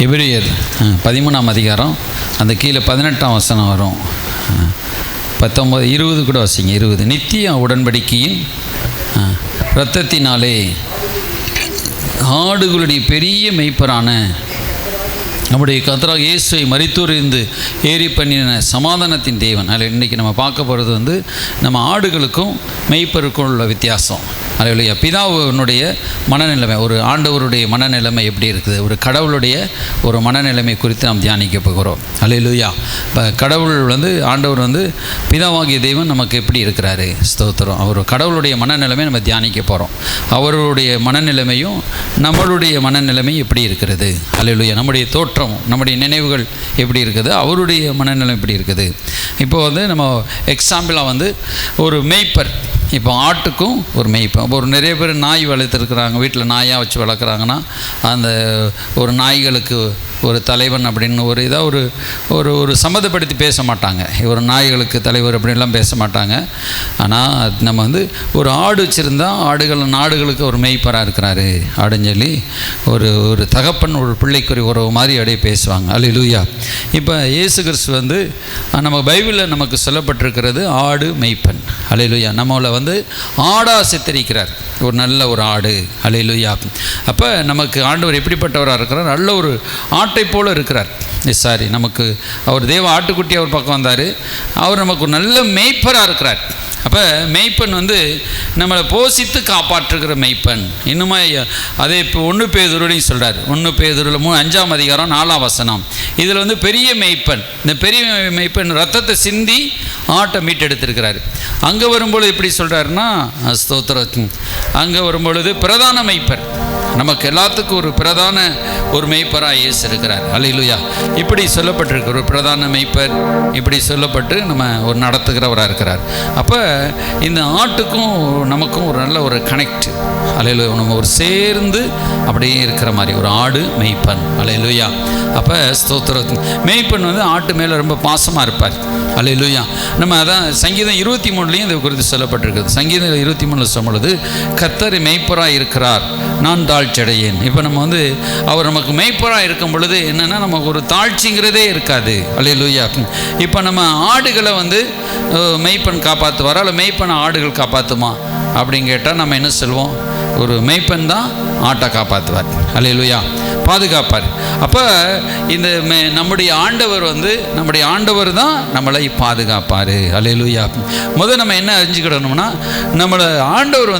எபிரேயர் 13ஆம் அதிகாரம் அந்த கீழே 18ஆம் வசனம் வரும். 19, 20 கூட வாசிங்க. 20. நித்திய உடன்படிக்கையின் இரத்தத்தினாலே ஆடுகளுடைய பெரிய மெய்ப்பரான நம்முடைய கர்த்தராகிய இயேசுவை மரித்தோரிலிருந்து ஏறி பண்ணின சமாதானத்தின் தேவன். அதில் இன்றைக்கி நம்ம பார்க்க போகிறது நம்ம ஆடுகளுக்கும் மெய்ப்பருக்கும் உள்ள வித்தியாசம். அல்லேலூயா. பிதாவினுடைய மனநிலைமை, ஒரு ஆண்டவருடைய மனநிலைமை எப்படி இருக்குது, ஒரு கடவுளுடைய ஒரு மனநிலைமை குறித்து நாம் தியானிக்க போகிறோம். அல்லேலூயா. இப்போ கடவுள் ஆண்டவர் பிதாவாகிய தெய்வம் நமக்கு எப்படி இருக்கிறாரு, ஸ்தோத்திரம். அவர் கடவுளுடைய மனநிலைமை நம்ம தியானிக்க போகிறோம். அவருடைய மனநிலைமையும் நம்மளுடைய மனநிலைமையும் எப்படி இருக்கிறது. அல்லேலூயா. நம்முடைய தோற்றம், நம்முடைய நினைவுகள் எப்படி இருக்குது, அவருடைய மனநிலைமை எப்படி இருக்குது. இப்போ நம்ம எக்ஸாம்பிளாக ஒரு மேய்ப்பர், இப்போ ஆட்டுக்கும் ஒரு மேய்ப்பன். இப்போ நிறைய பேர் நாய் வளர்த்துருக்குறாங்க, வீட்டில் நாயாக வச்சு வளர்க்குறாங்கன்னா அந்த ஒரு நாய்களுக்கு ஒரு தலைவன் அப்படின்னு ஒரு இதாக ஒரு சம்மதப்படுத்தி பேச மாட்டாங்க. ஒரு நாய்களுக்கு தலைவர் அப்படின்லாம் பேச மாட்டாங்க. ஆனால் நம்ம ஒரு ஆடு வச்சுருந்தா நாடுகளுக்கு ஒரு மேய்ப்பராக இருக்கிறாரு அப்படின்னு சொல்லி ஒரு தகப்பன் ஒரு பிள்ளைக்குறி உறவு மாதிரி அப்படியே பேசுவாங்க. அல்லேலூயா. இப்போ இயேசு கிறிஸ்து நம்ம பைபிளில் நமக்கு சொல்லப்பட்டிருக்கிறது ஆடு மேய்ப்பன். அல்லேலூயா. நம்மளை ஆடாக சித்தரிக்கிறார், ஒரு நல்ல ஒரு ஆடு. அல்லேலூயா. அப்போ நமக்கு ஆண்டவர் எப்படிப்பட்டவராக இருக்கிறார், நல்ல ஒரு ஆட்டை போல் இருக்கிறார். நமக்கு அவர் தேவ ஆட்டுக்குட்டி அவர் பக்கம் வந்தார். அவர் நமக்கு ஒரு நல்ல மேய்ப்பராக இருக்கிறார். அப்போ மெய்ப்பன் நம்மளை போஷித்து காப்பாற்றுகிற மெய்ப்பன். இன்னுமா அதே இப்போ 1 பேதுருலையும் சொல்கிறார். 1 பேதுருல 5ஆம் அதிகாரம் 4ஆம் வசனம். இதில் பெரிய மெய்ப்பன், இந்த பெரிய மெய்ப்பன் ரத்தத்தை சிந்தி ஆட்டை மீட்டெடுத்திருக்கிறாரு. அங்கே வரும்பொழுது எப்படி சொல்கிறாருன்னா, ஸ்தோத்திரம், அங்கே வரும்பொழுது பிரதான மெய்ப்பர், நமக்கு எல்லாத்துக்கும் ஒரு பிரதான ஒரு மெய்ப்பராக இயேசு இருக்கிறார். அல்லேலூயா. இப்படி சொல்லப்பட்டிருக்கு, ஒரு பிரதான மெய்ப்பர் இப்படி சொல்லப்பட்டு நம்ம ஒரு நடத்துகிறவராக இருக்கிறார். அப்போ இந்த ஆட்டுக்கும் நமக்கும் ஒரு நல்ல ஒரு கனெக்ட். அல்லேலூயா. நம்ம ஒரு சேர்ந்து அப்படியே இருக்கிற மாதிரி ஒரு ஆடு மெய்ப்பன். அல்லேலூயா. அப்போ ஸ்தோத்திரம், மெய்ப்பன் ஆட்டு மேலே ரொம்ப பாசமாக இருப்பார். அல்லேலூயா. நம்ம அதான் சங்கீதம் 23லையும் இதை குறித்து சொல்லப்பட்டிருக்குது. சங்கீதம் 23 சொல்லும்பொழுது கர்த்தர் மெய்ப்பராக இருக்கிறார், நான் தாழ்ச்சடையேன். இப்போ நம்ம அவர் நமக்கு மெய்ப்பராக இருக்கும் பொழுது என்னென்னா நமக்கு ஒரு தாழ்ச்சிங்கிறதே இருக்காது. அல்லேலூயா. இப்போ நம்ம ஆடுகளை மெய்ப்பன் காப்பாற்றுவாரா இல்லை மெய்ப்பனை ஆடுகள் காப்பாற்றுமா அப்படின்னு கேட்டால் நம்ம என்ன சொல்லுவோம், ஒரு மெய்ப்பன் தான் ஆட்டை காப்பாற்றுவார். அல்லேலூயா. பாதுகாப்பார். அப்போ இந்த நம்முடைய ஆண்டவர் தான் நம்மளை பாதுகாப்பார். அல்லேலூயா. முதல் நம்ம என்ன அறிஞ்சுக்கிடணும்னா, நம்மளை ஆண்டவர்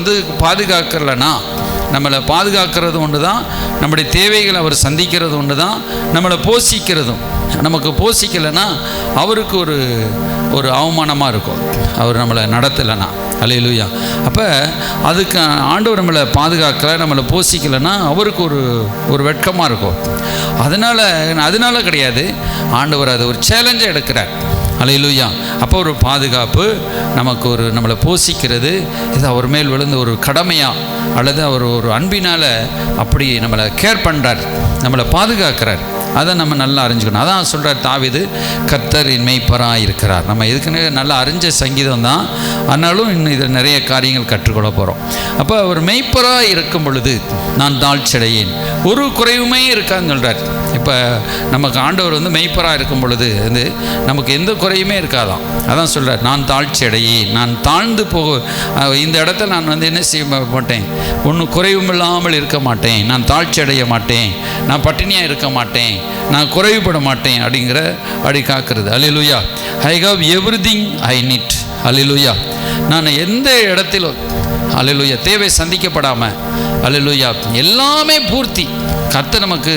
பாதுகாக்கலைன்னா, நம்மளை பாதுகாக்கிறது ஒன்று தான், நம்முடைய தேவைகளை அவர் சந்திக்கிறது ஒன்று தான், நம்மளை போஷிக்கிறதும். நமக்கு போஷிக்கலைன்னா அவருக்கு ஒரு அவமானமாக இருக்கும், அவர் நம்மளை நடத்தலைன்னா. அல்லேலூயா. அப்போ அதுக்கு ஆண்டவர் நம்மளை நம்மளை போஷிக்கலைன்னா அவருக்கு ஒரு வெட்கமாக இருக்கும். அதனால கிடையாது, ஆண்டவர் அதை ஒரு சேலஞ்சாக எடுக்கிறார். அல்லேலூயா. அப்போ ஒரு பாதுகாப்பு, நமக்கு நம்மளை போஷிக்கிறது, இது அவர் மேல் விழுந்த ஒரு கடமையாக அல்லது அவர் ஒரு அன்பினால் அப்படி நம்மளை கேர் பண்ணுறார், நம்மளை பாதுகாக்கிறார். அதை நம்ம நல்லா அறிஞ்சுக்கணும். அதான் சொல்கிறார் தாவீது, கர்த்தர் என் மெய்ப்பராக இருக்கிறார். நம்ம இதுக்குன்னு நல்லா அறிஞ்ச சங்கீதம் தான், ஆனாலும் இன்னும் இதில் நிறைய காரியங்கள் கற்றுக்கொள்ள போகிறோம். அப்போ அவர் மெய்ப்பராக இருக்கும் பொழுது நான் தாழ்ச்சடையேன், ஒரு குறைவுமே இருக்கான்னு சொல்கிறார். இப்போ நமக்கு ஆண்டவர் மெய்ப்பராக இருக்கும் பொழுது நமக்கு எந்த குறையுமே இருக்காதான். அதான் சொல்கிறார், நான் தாழ்ச்சி அடையேன், நான் தாழ்ந்து இந்த இடத்த நான் என்ன செய்ய மாட்டேன், ஒன்றும் குறைவும் இல்லாமல் இருக்க மாட்டேன், நான் தாழ்ச்சி அடைய மாட்டேன், நான் பட்டினியாக இருக்க மாட்டேன், நான் குறைவுபட மாட்டேன் அப்படி காக்கிறது. Hallelujah. I have everything I need. Hallelujah. நான் எந்த இடத்திலும் அல்லேலூயா தேவை சந்திக்கப்படாமல், அல்லேலூயா, எல்லாமே பூர்த்தி. கர்த்தர் நமக்கு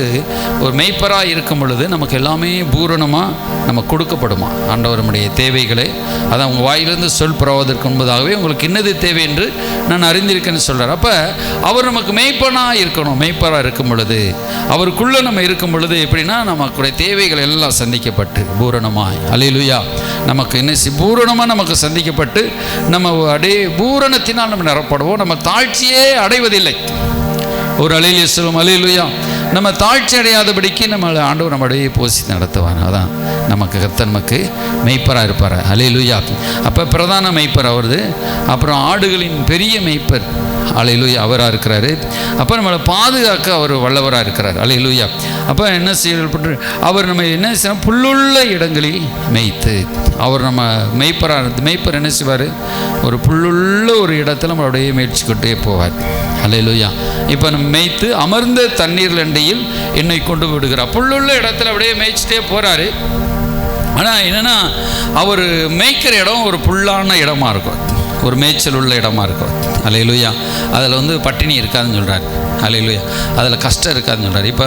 ஒரு மெய்ப்பராக இருக்கும் பொழுது நமக்கு எல்லாமே பூரணமாக நமக்கு கொடுக்கப்படுமா. ஆண்டவர் நம்முடைய தேவைகளை, அதான் உங்கள் வாயிலிருந்து சொல் புறவதற்கு முன்பதாகவே உங்களுக்கு இன்னது தேவை என்று நான் அறிந்திருக்கேன்னு சொல்கிறார். அப்போ அவர் நமக்கு மெய்ப்பனாக இருக்கணும். மெய்ப்பராக இருக்கும் பொழுது, அவருக்குள்ளே நம்ம இருக்கும் பொழுது எப்படின்னா நமக்குடைய தேவைகள் எல்லாம் சந்திக்கப்பட்டு பூரணமாய், அல்லேலூயா, நமக்கு என்ன பூரணமாக நமக்கு சந்திக்கப்பட்டு நம்ம அப்படியே பூரணத்தினால் நம்ம நிரப்படுவோம். நம்ம தாழ்ச்சியே அடைவதில்லை. ஒரு அல்லேலூயா சொல்லுவோம். அல்லேலூயா. நம்ம தாழ்ச்சி அடையாதபடிக்கு நம்மளை ஆண்டவர் நம்மளுடைய போசி நடத்துவார். அதான் நமக்கு கர்த்தர் நமக்கு மெய்ப்பராக இருப்பார். அல்லேலூயா. அப்போ பிரதான மெய்ப்பர் அவரது. அப்புறம் ஆடுகளின் பெரிய மெய்ப்பர் அல்லேலூயா அவராக இருக்கிறாரு. அப்போ நம்மளை பாதுகாக்க அவர் வல்லவராக இருக்கிறார். அல்லேலூயா. அப்போ என்ன செய்யப்பட்டு அவர் நம்ம என்ன செய்யணும், புல்லுள்ள இடங்களில் மேய்த்து அவர் நம்ம மெய்ப்பர் என்ன செய்வார், ஒரு புல்லுள்ள ஒரு இடத்துல நம்மளுடைய மேய்ச்சிக்கிட்டே போவார். அல்லேலூயா. இப்போ நம்ம மேய்த்து அமர்ந்த தண்ணீர் அண்டையில் என்னை கொண்டு விடுகிறார். புல்லுள்ள இடத்துல அப்படியே மேய்ச்சிட்டே போகிறாரு. ஆனால் என்னென்னா அவர் மேய்க்கிற இடம் ஒரு புல்லான இடமா இருக்கும், ஒரு மேய்ச்சல் உள்ள இடமா இருக்கும். அல்லேலூயா. அதில் பட்டினி இருக்காதுன்னு சொல்கிறார். அல்லேலூயா. அதில் கஷ்டம் இருக்காதுன்னு சொல்கிறார். இப்போ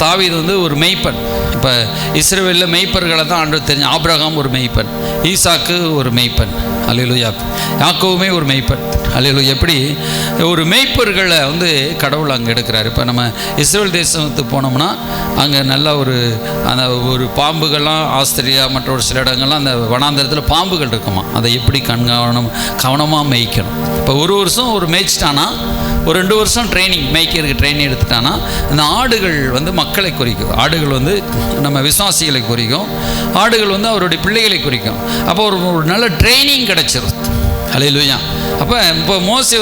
தாவீது ஒரு மெய்ப்பன். இப்போ இஸ்ரவேலில் மெய்ப்பர்களை தான் ஆண்டவர் தெரிஞ்சு. ஆபிரகாம் ஒரு மெய்ப்பன், ஈசாக்கு ஒரு மெய்ப்பன். அல்லேலூயா. யாக்கோவுமே ஒரு மெய்ப்பன். அல்லேலூயா. எப்படி ஒரு மெய்ப்பர்களை கடவுள் அங்கே எடுக்கிறார். இப்போ நம்ம இஸ்ரேல் தேசத்துக்கு போனோம்னா அங்கே நல்ல அந்த ஒரு பாம்புகள்லாம் ஆஸ்திரேலியா மற்ற ஒரு சில இடங்கள்லாம் அந்த வனாந்தரத்தில் பாம்புகள் இருக்குமா, அதை எப்படி கவனமாக மேய்க்கணும். இப்போ ஒரு வருஷம் ஒரு மேய்ச்சிட்டானா, ஒரு 2 வருஷம் மேய்க்கிறதுக்கு ட்ரைனிங் எடுத்துட்டானா, அந்த ஆடுகள் மக்களை குறிக்கும். ஆடுகள் நம்ம விசுவாசிகளை குறிக்கும். ஆடுகள் அவருடைய பிள்ளைகளை குறிக்கும். அப்போ ஒரு நல்ல ட்ரைனிங் கிடைச்சிரும். அல்லேலூயா. அப்போ இப்போ மோசே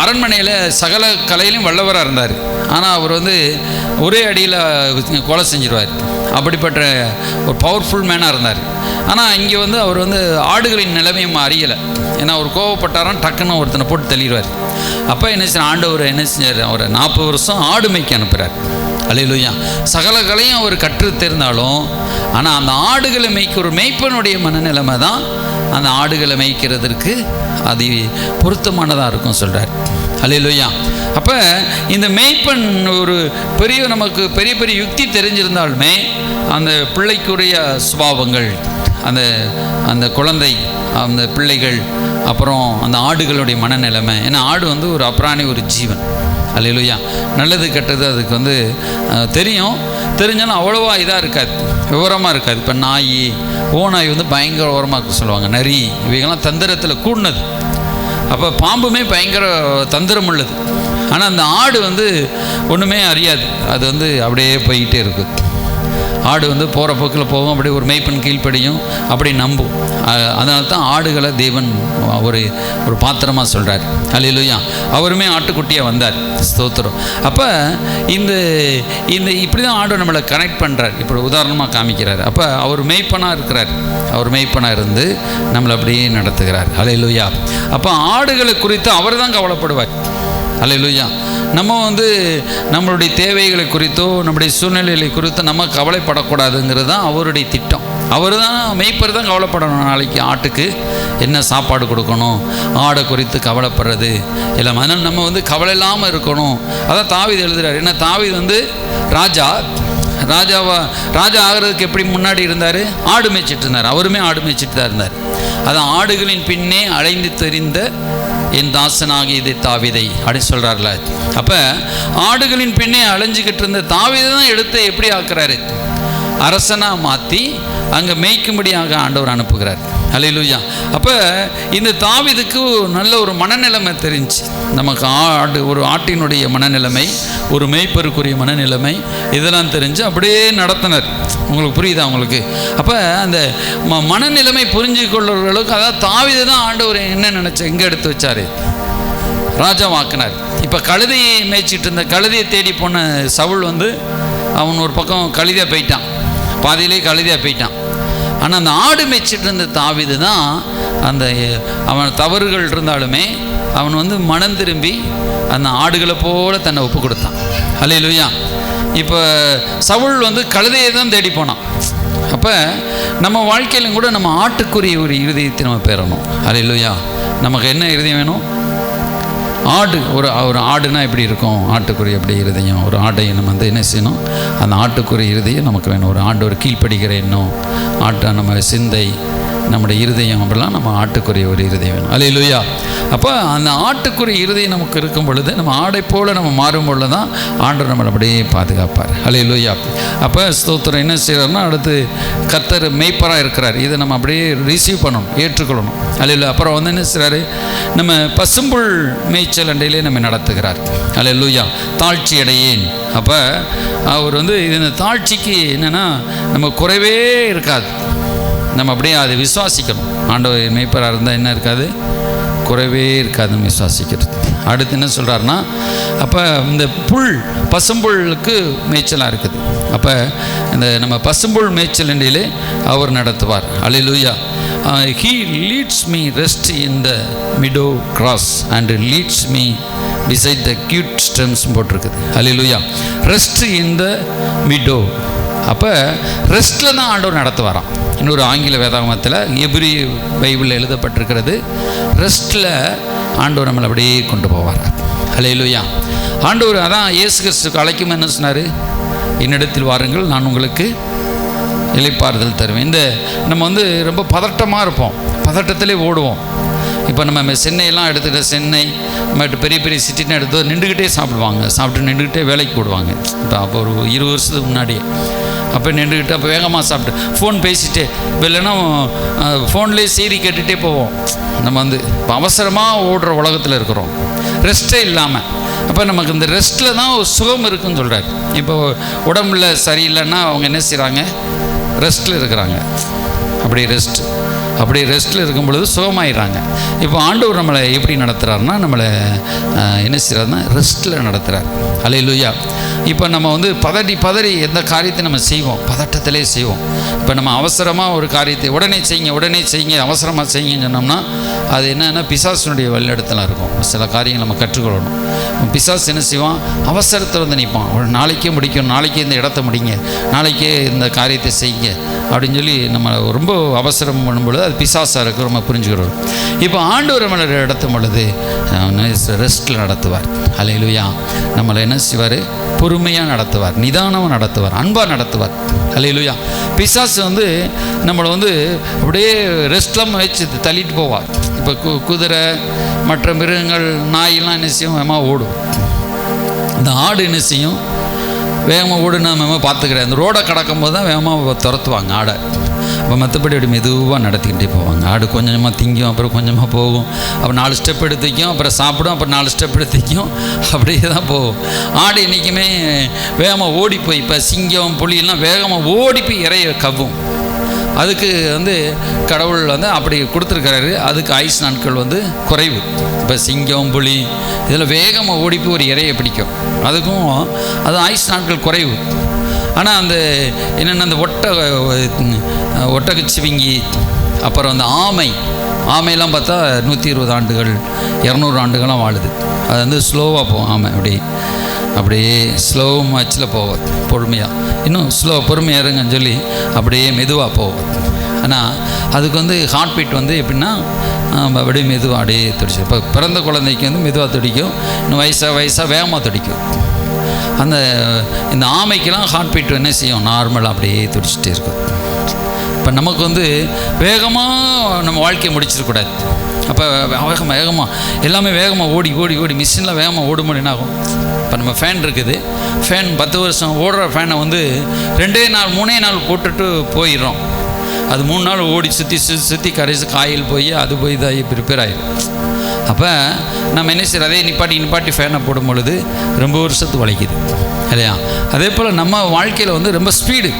அரண்மனையில் சகல கலையிலும் வல்லவராக இருந்தார். ஆனால் அவர் ஒரே அடியில் கொலை செஞ்சிருவார். அப்படிப்பட்ட ஒரு பவர்ஃபுல் மேனாக இருந்தார். ஆனால் இங்கே அவர் ஆடுகளின் நிலைமையும் அறியலை. ஏன்னா அவர் கோவப்பட்டாராம், டக்குன்னு ஒருத்தனை போட்டு தள்ளிடுவார். அப்போ என்ன செய்ய ஆண்டவர் என்ன செஞ்சார், அவர் 40 வருஷம் ஆடு மேய்க்க அனுப்புகிறார். அல்லேலூயா. சகல கலையும் அவர் கற்று தெரிந்தாலும், ஆனால் அந்த ஆடுகளை மேய்க்க ஒரு மேய்ப்பனுடைய மனநிலைமை தான் அந்த ஆடுகளை மேய்க்கிறதுக்கு அது பொருத்தமானதாக இருக்கும் சொல்கிறார். அல்லேலூயா. அப்போ இந்த மேய்ப்பன் நமக்கு பெரிய பெரிய யுக்தி தெரிஞ்சிருந்தாலுமே அந்த பிள்ளைக்குரிய சுபாவங்கள், அந்த குழந்தை, அந்த பிள்ளைகள், அப்புறம் அந்த ஆடுகளுடைய மனநிலைமை. ஏன்னா ஆடு ஒரு அப்ராணி, ஒரு ஜீவன். அல்லேலூயா. நல்லது கெட்டது அதுக்கு தெரிஞ்சாலும் அவ்வளோவா இதாக இருக்காது, விவரமாக இருக்காது. இப்போ நாய், ஓநாய் பயங்கர விவரமாக இருக்க சொல்லுவாங்க. நரி, இவைகள்லாம் தந்திரத்தில் கூடினது. அப்போ பாம்புமே பயங்கர தந்திரம் உள்ளது. ஆனால் அந்த ஆடு ஒன்றுமே அறியாது. அது அப்படியே போய்கிட்டே இருக்குது. ஆடு போகிற போக்கில் போகும், அப்படியே ஒரு மேய்ப்பன் கீழ்ப்படியும், அப்படி நம்பும். அதனால தான் ஆடுகளை தேவன் ஒரு பாத்திரமாக சொல்கிறார். அல்லேலூயா. அவருமே ஆட்டுக்குட்டியாக வந்தார். ஸ்தோத்திரம். அப்போ இந்த இப்படி தான் ஆடு நம்மளை கனெக்ட் பண்ணுறார். இப்படி உதாரணமாக காமிக்கிறார். அப்போ அவர் மேய்ப்பனாக இருக்கிறார். அவர் மேய்ப்பனாக இருந்து நம்மளை அப்படியே நடத்துகிறார். அல்லேலூயா. அப்போ ஆடுகளை குறித்து அவர் தான் கவலைப்படுவார். அல்லேலூயா. நம்ம நம்மளுடைய தேவைகளை குறித்தோ நம்முடைய சூழ்நிலைகளை குறித்தோ நம்ம கவலைப்படக்கூடாதுங்கிறது தான் அவருடைய திட்டம். அவர் தான் மெய்ப்பர் தான் கவலைப்படணும். நாளைக்கு ஆட்டுக்கு என்ன சாப்பாடு கொடுக்கணும், ஆடை குறித்து கவலைப்படுறது எல்லாம். அதனால் நம்ம கவலை இல்லாமல் இருக்கணும். அதான் தாவீது எழுதுகிறார். ஏன்னா தாவீது ராஜா ஆகிறதுக்கு எப்படி முன்னாடி இருந்தார், ஆடு மேய்ச்சிட்டு இருந்தார். அவருமே ஆடு மேய்ச்சிட்டு தான் இருந்தார். அதான் ஆடுகளின் பின்னே அலைந்து தெரிந்த என் தாசனாகிய இதை தாவீதை அப்படின்னு சொல்கிறார்ல. அப்போ ஆடுகளின் பின்னே அலைஞ்சிக்கிட்டு இருந்த தாவீதை தான் எடுத்து எப்படி ஆக்குறாரு, அரசனாக மாற்றி அங்கே மேய்க்கும்படியாக ஆண்டவர் அனுப்புகிறார். அல்லேலூயா. அப்போ இந்த தாவீதுக்கு நல்ல ஒரு மனநிலைமை தெரிஞ்சு, நமக்கு ஒரு ஆட்டினுடைய மனநிலைமை, ஒரு மேய்ப்பருக்குரிய மனநிலைமை, இதெல்லாம் தெரிஞ்சு அப்படியே நடத்தினர். உங்களுக்கு புரியுதா உங்களுக்கு? அப்போ அந்த மனநிலைமை புரிஞ்சு கொள்ளுறவர்களுக்கு, அதாவது தாவீது தான் ஆண்டவர் என்ன நினச்ச எங்கே எடுத்து வச்சார், ராஜாவாக்கினார். இப்போ கழுதையை மேய்ச்சிட்டு இருந்த, கழுதையை தேடி போன சவுல் அவன் ஒரு பக்கம் கழுதையாக போயிட்டான், பாதியிலே கழுதையாக போயிட்டான். ஆனால் அந்த ஆடு மேய்ச்சிட்டு இருந்த தாவீது தான் அவன் தவறுகள் இருந்தாலுமே அவன் மனம் திரும்பி அந்த ஆடுகளை போல தன்னை ஒப்பு கொடுத்தான். அல்லேலூயா. இப்போ சவுல் கழுதையை தான் தேடி போனான். அப்போ நம்ம வாழ்க்கையிலும் கூட நம்ம ஆட்டுக்குரிய ஒரு இருதயத்தை நம்ம பெறணும். அல்லேலூயா. நமக்கு என்ன இருதயம் வேணும்? ஆடு. ஒரு ஆடுனா எப்படி இருக்கும், ஆட்டுக்குரிய எப்படி இருதயம். ஒரு ஆடை நம்ம என்ன செய்யணும், அந்த ஆட்டுக்குரிய இருதயம் நமக்கு வேணும். ஒரு ஆண்டு ஒரு கீழ்ப்படுகிற எண்ணம், ஆட்டை நம்ம சிந்தை, நம்முடைய இருதயம் அப்படிலாம் நம்ம ஆட்டுக்குரிய ஒரு இருதயம் வேணும். அல்லேலூயா. அப்போ அந்த ஆட்டுக்குரிய இருதயம் நமக்கு இருக்கும் பொழுது, நம்ம ஆடை போல் நம்ம மாறும் பொழுது தான் ஆண்டவர் நம்மளை அப்படியே பாதுகாப்பார். அல்லேலூயா. அப்போ ஸ்தோத்திரம் என்ன செய்கிறார்னா, அடுத்து கர்த்தர் மேய்ப்பராக இருக்கிறார், இதை நம்ம அப்படியே ரிசீவ் பண்ணணும், ஏற்றுக்கொள்ளணும். அல்லேலூயா. அப்புறம் வந்து என்ன செய்கிறாரு, நம்ம பசும்புல் மேய்ச்சல் அண்டையிலே நம்ம நடத்துகிறார். அல்லேலூயா. தாழ்ச்சி அடையேன். அப்போ அவர் வந்து இந்த தாழ்ச்சிக்கு என்னென்னா நம்ம குறைவே இருக்காது, நம்ம அப்படியே அதை விசுவாசிக்கணும். ஆண்டவர் மேய்ப்பராக இருந்தால் என்ன இருக்காது, குறைவே இருக்காதுன்னு விசுவாசிக்கிறது. அடுத்து என்ன சொல்கிறாருன்னா, அப்போ இந்த பசும்புல்லுக்கு மேய்ச்சலாக இருக்குது. அப்போ இந்த நம்ம பசும்புல் மேய்ச்சல் அண்டையிலே அவர் நடத்துவார். அல்லேலூயா. He leads me rest in the meadow grass and leads me beside the cute streams போட்டிருக்குது. Hallelujah. Rest in the meadow. அப்போ ரெஸ்ட்டில் தான் ஆண்டவர் நடத்துவாராம். இன்னொரு ஆங்கில வேதாகமத்தில் எபிரி பைபிளில் எழுதப்பட்டிருக்கிறது, ரெஸ்ட்டில் ஆண்டவர் நம்மளை அப்படியே கொண்டு போவார். அல்லேலூயா. ஆண்டவர் அதான் இயேசு கிறிஸ்துக்கு அழைக்கும் என்ன சொன்னார், என்னிடத்தில் வாருங்கள் நான் உங்களுக்கு இளைப்பாறுதல் தருவேன். இந்த நம்ம வந்து ரொம்ப பதட்டமாக இருப்போம், பதட்டத்திலே ஓடுவோம். இப்போ நம்ம சென்னையெல்லாம் எடுத்துக்கிட்ட, சென்னை மற்ற பெரிய பெரிய சிட்டின்னு எடுத்து நின்றுக்கிட்டே சாப்பிடுவாங்க, சாப்பிட்டு நின்றுக்கிட்டே வேலைக்கு போடுவாங்க. இப்போ அப்போ ஒரு 20 வருஷத்துக்கு முன்னாடியே அப்போ நின்றுக்கிட்டு அப்போ வேகமாக சாப்பிட்டு ஃபோன் பேசிகிட்டே, இப்போ இல்லைன்னா ஃபோன்லேயே செய்தி கேட்டுகிட்டே போவோம். நம்ம வந்து இப்போ அவசரமாக ஓடுற உலகத்தில் இருக்கிறோம், ரெஸ்ட்டே இல்லாமல். அப்போ நமக்கு இந்த ரெஸ்ட்டில் தான் ஒரு சுகம் இருக்குதுன்னு சொல்கிறார். இப்போ உடம்புல சரியில்லைன்னா அவங்க என்ன செய்கிறாங்க, ரெஸ்ட்டில் இருக்கிறாங்க. அப்படி ரெஸ்ட்டில் இருக்கும் பொழுது சுகமாயிடுறாங்க. இப்போ ஆண்டவர் நம்மளை எப்படி நடத்துகிறாருன்னா, நம்மளை என்ன செய்கிறாருன்னா ரெஸ்ட்டில் நடத்துகிறார். அல்லேலூயா. இப்போ நம்ம வந்து பதறி எந்த காரியத்தை நம்ம செய்வோம், பதட்டத்திலே செய்வோம். இப்போ நம்ம அவசரமாக ஒரு காரியத்தை உடனே செய்யுங்க அவசரமாக செய்யுங்கன்னு சொன்னோம்னா, அது என்னென்னா பிசாசினுடைய வழிநடத்தலாம் இருக்கும். சில காரியங்கள் நம்ம கற்றுக்கொள்ளணும். பிசாசு என்ன செய்வான், அவசரத்தில் வந்து நிற்பான். ஒரு நாளைக்கே முடிக்கணும், நாளைக்கே இந்த இடத்த முடிங்க, நாளைக்கே இந்த காரியத்தை செய்யுங்க அப்படின்னு சொல்லி நம்ம ரொம்ப அவசரம் பண்ணும்பொழுது அது பிசாசாக இருக்கிற நம்ம புரிஞ்சுக்கிறோம். இப்போ ஆண்டவர் நம்மளை நடத்தும் பொழுது ரெஸ்ட்டில் நடத்துவார். அல்லேலூயா. நம்மளை என்ன செய்வார், பொறுமையாக நடத்துவார், நிதானமாக நடத்துவார், அன்பாக நடத்துவார். அல்லேலூயா. பிசாசு வந்து நம்மளை வந்து அப்படியே ரெஸ்ட்லாம் வச்சு தள்ளிட்டு போவார். இப்போ குதிரை மற்ற மிருகங்கள் நாயெல்லாம் என்ன செய்யும், வேகமாக ஓடும். இந்த ஆடு என்ன செய்யும், வேகமாக ஓடுனா வேகமாக பார்த்துக்கிறேன். அந்த ரோடை கடக்கும் போது தான் வேகமாக துரத்துவாங்க ஆடை. அப்போ மற்றபடி அப்படி மெதுவாக நடத்திக்கிட்டே போவாங்க. ஆடு கொஞ்சமாக திங்கும், அப்புறம் கொஞ்சமாக போகும், அப்புறம் 4 ஸ்டெப் எடுத்து வைக்கும், அப்புறம் சாப்பிடும், அப்புறம் 4 ஸ்டெப் எடுத்து வைக்கும், அப்படியே தான் போகும். ஆடு என்றைக்குமே வேகமாக ஓடி போய், இப்போ சிங்கம் புலியெல்லாம் வேகமாக ஓடி போய் இறைய கவ்வும். அதுக்கு வந்து கடவுள் வந்து அப்படி கொடுத்துருக்கிறாரு. அதுக்கு ஆயுசு நாட்கள் வந்து குறைவு. இப்போ சிங்கம் புலி இதில் வேகமாக ஓடி போய் ஒரு இறையை பிடிக்கும், அதுக்கும் அது ஆயுசு நாட்கள் குறைவு. ஆனால் அந்த என்னென்ன அந்த ஒட்டகச்சிவிங்கி, அப்புறம் அந்த ஆமையெல்லாம் பார்த்தா 120 ஆண்டுகள் 200 ஆண்டுகள்லாம் வாழுது. அது வந்து ஸ்லோவாக போகும். ஆமை அப்படியே ஸ்லோ மச்சில் போவோம், பொறுமையாக, இன்னும் பொறுமையாக இருங்கன்னு சொல்லி அப்படியே மெதுவாக போவோம். ஆனால் அதுக்கு வந்து ஹார்ட் பீட் வந்து எப்படின்னா அப்படியே மெதுவாக அப்படியே துடிச்சு. இப்போ பிறந்த குழந்தைக்கு வந்து மெதுவாக துடிக்கும், இன்னும் வயசாக வேகமாக துடிக்கும். இந்த ஆமைக்கெல்லாம் ஹார்ட் பீட் என்ன செய்யும், நார்மலாக அப்படியே துடிச்சிட்டே இருக்கும். இப்போ நமக்கு வந்து வேகமாக நம்ம வாழ்க்கையை முடிச்சிடக்கூடாது. அப்போ வேகமாக எல்லாமே வேகமாக ஓடி மிஷினில் வேகமாக ஓடும்போது என்ன ஆகும், இப்போ நம்ம ஃபேன் இருக்குது, ஃபேன் 10 வருஷம் ஓடுற ஃபேனை வந்து 2 நாள் 3 நாள் போட்டுட்டு போயிடுறோம். அது 3 நாள் ஓடி சுற்றி கடைசி காயில் போய் அது போய் இதாகி ப்ரிப்பேர் ஆகிடும். அப்போ நம்ம என்ன செய்யறோம், அதே நிப்பாட்டி ஃபேனை போடும் பொழுது ரொம்ப வருஷத்துக்கு உழைக்குது இல்லையா. அதே போல் நம்ம வாழ்க்கையில் வந்து ரொம்ப ஸ்பீடு.